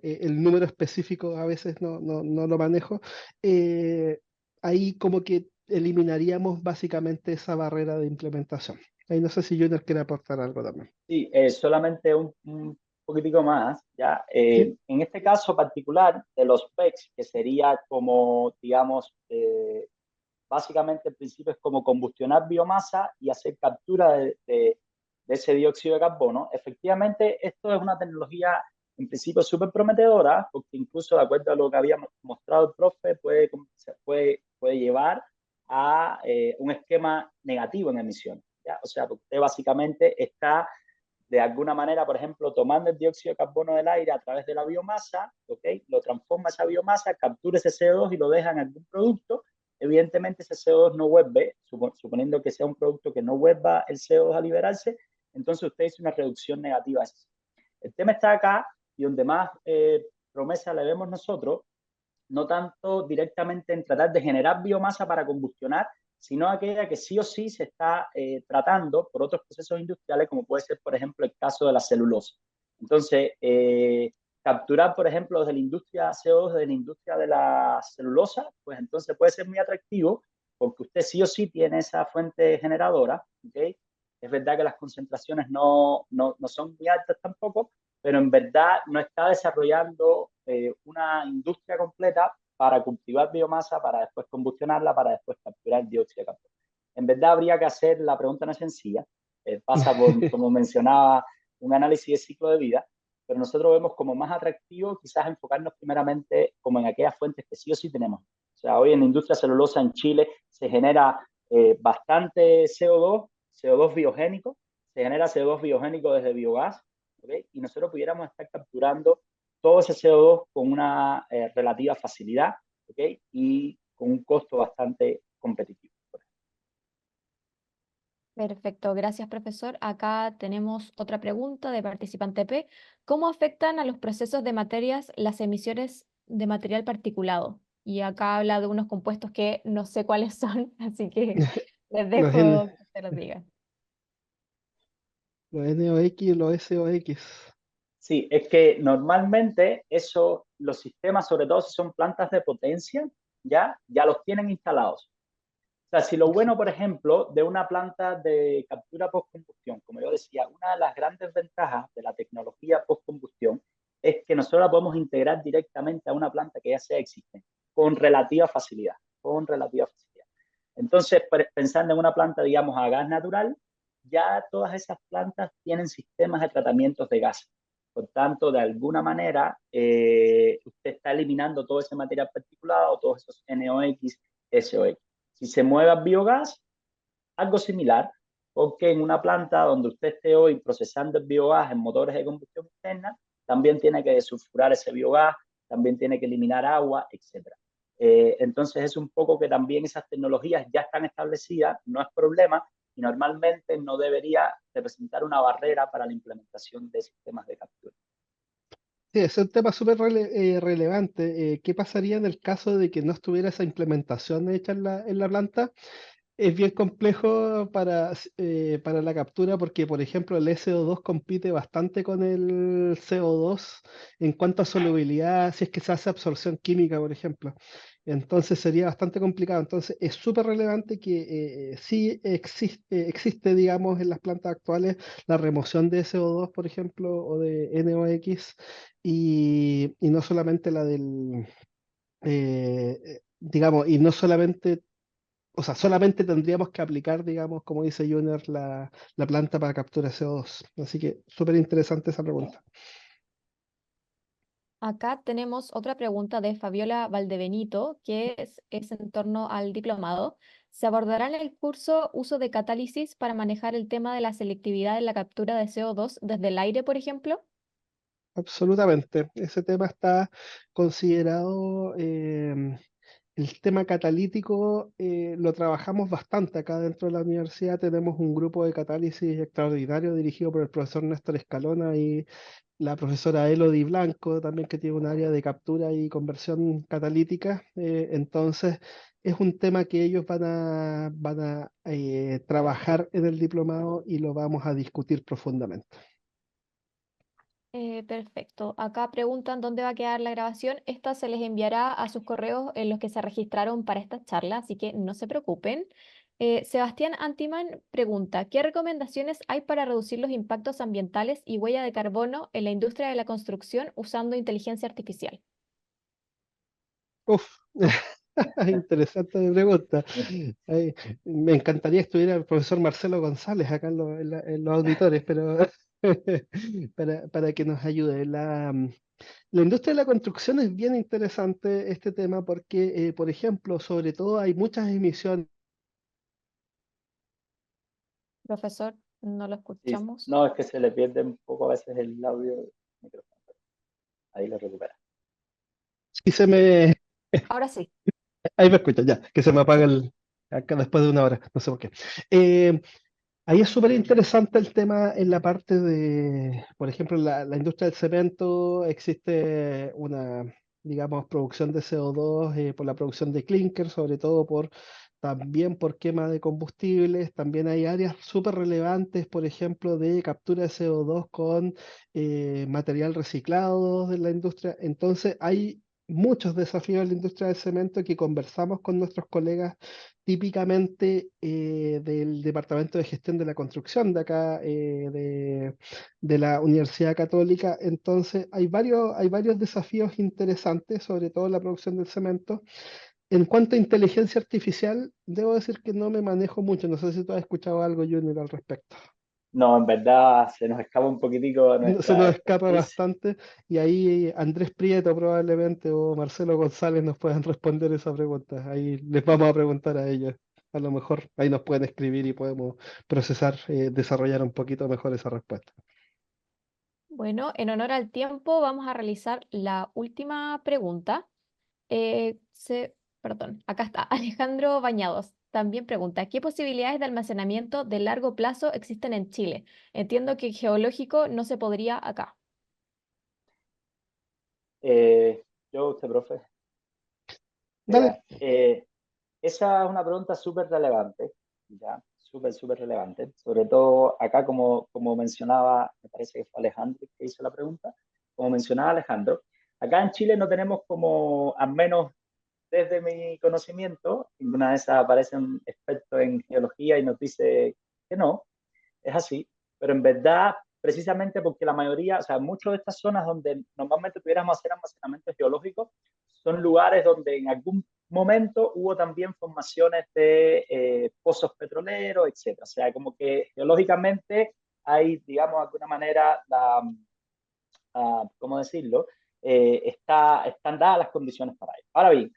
el número específico a veces no lo manejo. eh, Ahí como que eliminaríamos básicamente esa barrera de implementación. Ahí no sé si Junior quiere aportar algo también. Sí, solamente un poquitico más, ¿ya? ¿Sí? En este caso particular de los PECs, que sería como, digamos, básicamente el principio es como combustionar biomasa y hacer captura de ese dióxido de carbono. Efectivamente, esto es una tecnología en principio súper prometedora, porque incluso de acuerdo a lo que había mostrado el profe, puede llevar a un esquema negativo en emisiones. ¿Ya? O sea, usted básicamente está de alguna manera, por ejemplo, tomando el dióxido de carbono del aire a través de la biomasa, ¿okay? Lo transforma esa biomasa, captura ese CO2 y lo deja en algún producto. Evidentemente ese CO2 no vuelve, suponiendo que sea un producto que no vuelva el CO2 a liberarse, entonces usted dice una reducción negativa. El tema está acá y donde más promesa le vemos nosotros, no tanto directamente en tratar de generar biomasa para combustionar, sino aquella que sí o sí se está tratando por otros procesos industriales, como puede ser, por ejemplo, el caso de la celulosa. Entonces, capturar, por ejemplo, desde la industria CO2, de la industria de la celulosa, pues entonces puede ser muy atractivo porque usted sí o sí tiene esa fuente generadora, ¿okay? Es verdad que las concentraciones no son muy altas tampoco, pero en verdad no está desarrollando una industria completa para cultivar biomasa, para después combustionarla, para después capturar el dióxido de carbono. En verdad habría que hacer, la pregunta no es sencilla, pasa por, como mencionaba, un análisis de ciclo de vida, pero nosotros vemos como más atractivo quizás enfocarnos primeramente como en aquellas fuentes que sí o sí tenemos. O sea, hoy en la industria celulosa en Chile se genera bastante CO2 biogénico, se genera CO2 biogénico desde biogás, ¿okay? Y nosotros pudiéramos estar capturando todo ese CO2 con una relativa facilidad, ¿okay? Y con un costo bastante competitivo. Perfecto, gracias profesor. Acá tenemos otra pregunta de participante P. ¿Cómo afectan a los procesos de materias las emisiones de material particulado? Y acá habla de unos compuestos que no sé cuáles son, así que les Los N, dejo que se los digan. los NOx y los SOX. Sí, es que normalmente eso, los sistemas, sobre todo si son plantas de potencia, ya los tienen instalados. O sea, si lo bueno, por ejemplo, de una planta de captura post-combustión, como yo decía, una de las grandes ventajas de la tecnología post-combustión es que nosotros la podemos integrar directamente a una planta que ya sea existente, con relativa facilidad, con relativa facilidad. Entonces, pensando en una planta, digamos, a gas natural, ya todas esas plantas tienen sistemas de tratamientos de gas. Por tanto, de alguna manera, usted está eliminando todo ese material particulado, todos esos NOx, SOx. Si se mueve al biogás, algo similar, porque en una planta donde usted esté hoy procesando el biogás en motores de combustión interna, también tiene que desulfurar ese biogás, también tiene que eliminar agua, etc. Entonces es un poco que también esas tecnologías ya están establecidas, no es problema, y normalmente no debería representar una barrera para la implementación de sistemas de captura. Sí, es un tema súper relevante. ¿Qué pasaría en el caso de que no estuviera esa implementación hecha en la planta? Es bien complejo para la captura porque, por ejemplo, el SO2 compite bastante con el CO2 en cuanto a solubilidad, si es que se hace absorción química, por ejemplo. Entonces sería bastante complicado. Entonces es súper relevante que sí existe, digamos, en las plantas actuales la remoción de SO2, por ejemplo, o de NOx, y no solamente la del, digamos, y no solamente, o sea, solamente tendríamos que aplicar, digamos, como dice Junior, la planta para captura CO2. Así que súper interesante esa pregunta. Acá tenemos otra pregunta de Fabiola Valdebenito, que es en torno al diplomado. ¿Se abordará en el curso uso de catálisis para manejar el tema de la selectividad en la captura de CO2 desde el aire, por ejemplo? Absolutamente. Ese tema está considerado, el tema catalítico, lo trabajamos bastante acá dentro de la universidad. Tenemos un grupo de catálisis extraordinario dirigido por el profesor Néstor Escalona y la profesora Elodie Blanco, también que tiene un área de captura y conversión catalítica. Entonces, es un tema que ellos van a trabajar en el diplomado y lo vamos a discutir profundamente. Perfecto. Acá preguntan dónde va a quedar la grabación. Esta se les enviará a sus correos en los que se registraron para esta charla, así que no se preocupen. Sebastián Antiman pregunta, ¿qué recomendaciones hay para reducir los impactos ambientales y huella de carbono en la industria de la construcción usando inteligencia artificial? Uf, interesante pregunta. Ay, me encantaría que estuviera el profesor Marcelo González acá en los auditores, pero para que nos ayude. La industria de la construcción es bien interesante este tema porque, por ejemplo, sobre todo hay muchas emisiones. Profesor, no lo Sí, escuchamos. no, es que se le pierde un poco a veces el audio del micrófono. Ahí lo recupera. Y se me, Ahora sí, ahí me escucha, ya, que se me apaga sí. acá después de una hora, no sé por qué. Eh, Ahí es súper interesante el tema en la parte de, por ejemplo, la industria del cemento, existe una, digamos, producción de CO2 por la producción de clinker, sobre todo también por quema de combustibles. También hay áreas súper relevantes, por ejemplo, de captura de CO2 con material reciclado de la industria. Entonces, hay muchos desafíos en la industria del cemento que conversamos con nuestros colegas típicamente del Departamento de Gestión de la Construcción de acá, de la Universidad Católica. Entonces, hay varios desafíos interesantes, sobre todo en la producción del cemento. En cuanto a inteligencia artificial, debo decir que no me manejo mucho. No sé si tú has escuchado algo, Junior, al respecto. No, en verdad se nos escapa un poquitico Se nos nuestra escapa expertise. bastante y ahí Andrés Prieto probablemente o Marcelo González nos puedan responder esa pregunta. Ahí les vamos a preguntar a ellos. A lo mejor ahí nos pueden escribir y podemos procesar, desarrollar un poquito mejor esa respuesta. Bueno, en honor al tiempo, vamos a realizar la última pregunta. Perdón, acá está. Alejandro Bañados también pregunta, ¿qué posibilidades de almacenamiento de largo plazo existen en Chile? Entiendo que geológico no se podría acá. Eh, usted, profe. Dale. Mira, esa es una pregunta súper relevante, ya, súper, súper relevante. Sobre todo acá, como mencionaba, me parece que fue Alejandro que hizo la pregunta, como mencionaba Alejandro, acá en Chile no tenemos como, al menos desde mi conocimiento, ninguna de esas aparece un experto en geología y nos dice que no, es así, pero en verdad, precisamente porque la mayoría, o sea, muchas de estas zonas donde normalmente pudiéramos hacer almacenamientos geológicos, son lugares donde en algún momento hubo también formaciones de pozos petroleros, etcétera. O sea, como que geológicamente hay, digamos, de alguna manera, ¿cómo decirlo? Están dadas las condiciones para ello. Ahora bien,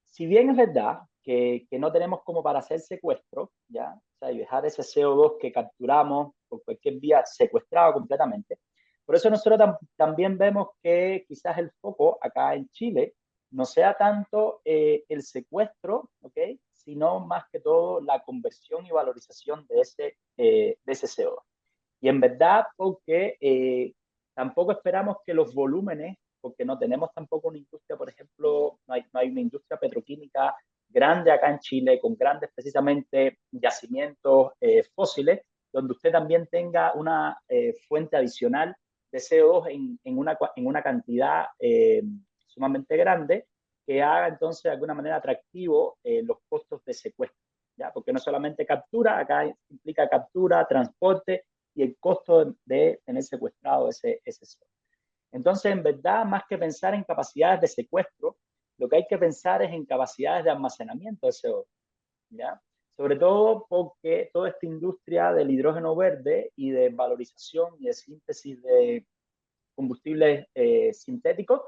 si bien es verdad que no tenemos como para hacer secuestro, ¿ya? O sea, y dejar ese CO2 que capturamos por cualquier vía secuestrado completamente. Por eso nosotros también vemos que quizás el foco acá en Chile no sea tanto el secuestro, ¿ok? Sino más que todo la conversión y valorización de ese CO2. Y en verdad, porque tampoco esperamos que los volúmenes, porque no tenemos tampoco una industria, por ejemplo, no hay una industria petroquímica grande acá en Chile, con grandes precisamente yacimientos fósiles, donde usted también tenga una fuente adicional de CO2 en una cantidad sumamente grande, que haga entonces de alguna manera atractivo los costos de secuestro, ¿ya? Porque no solamente captura, acá implica captura, transporte y el costo de tener secuestrado ese sol. Entonces, en verdad, más que pensar en capacidades de secuestro, lo que hay que pensar es en capacidades de almacenamiento de CO2, ¿ya? Sobre todo porque toda esta industria del hidrógeno verde y de valorización y de síntesis de combustibles sintéticos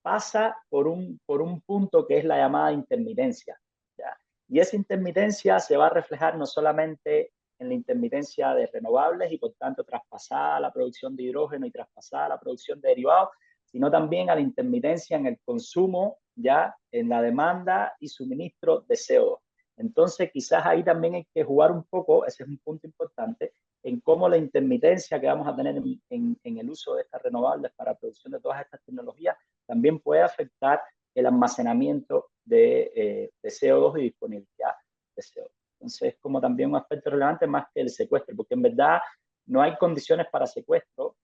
pasa por un punto que es la llamada intermitencia, ¿ya? Y esa intermitencia se va a reflejar no solamente en la intermitencia de renovables y por tanto traspasada a la producción de hidrógeno y traspasada a la producción de derivados, sino también a la intermitencia en el consumo, ya en la demanda y suministro de CO2. Entonces, quizás ahí también hay que jugar un poco, ese es un punto importante, en cómo la intermitencia que vamos a tener en el uso de estas renovables para la producción de todas estas tecnologías también puede afectar el almacenamiento de CO2 y disponibilidad de CO2. Entonces, como también un aspecto relevante más que el secuestro, porque en verdad no hay condiciones para secuestro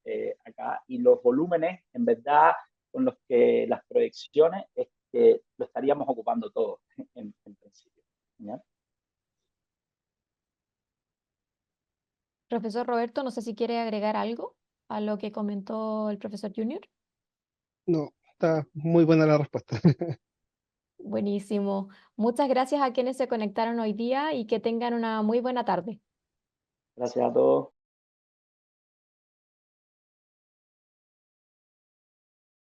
acá y los volúmenes, en verdad, con los que las proyecciones es que lo estaríamos ocupando todo en principio, ¿ya? Profesor Roberto, no sé si quiere agregar algo a lo que comentó el profesor Junior. No, está muy buena la respuesta. Buenísimo. Muchas gracias a quienes se conectaron hoy día y que tengan una muy buena tarde. Gracias a todos.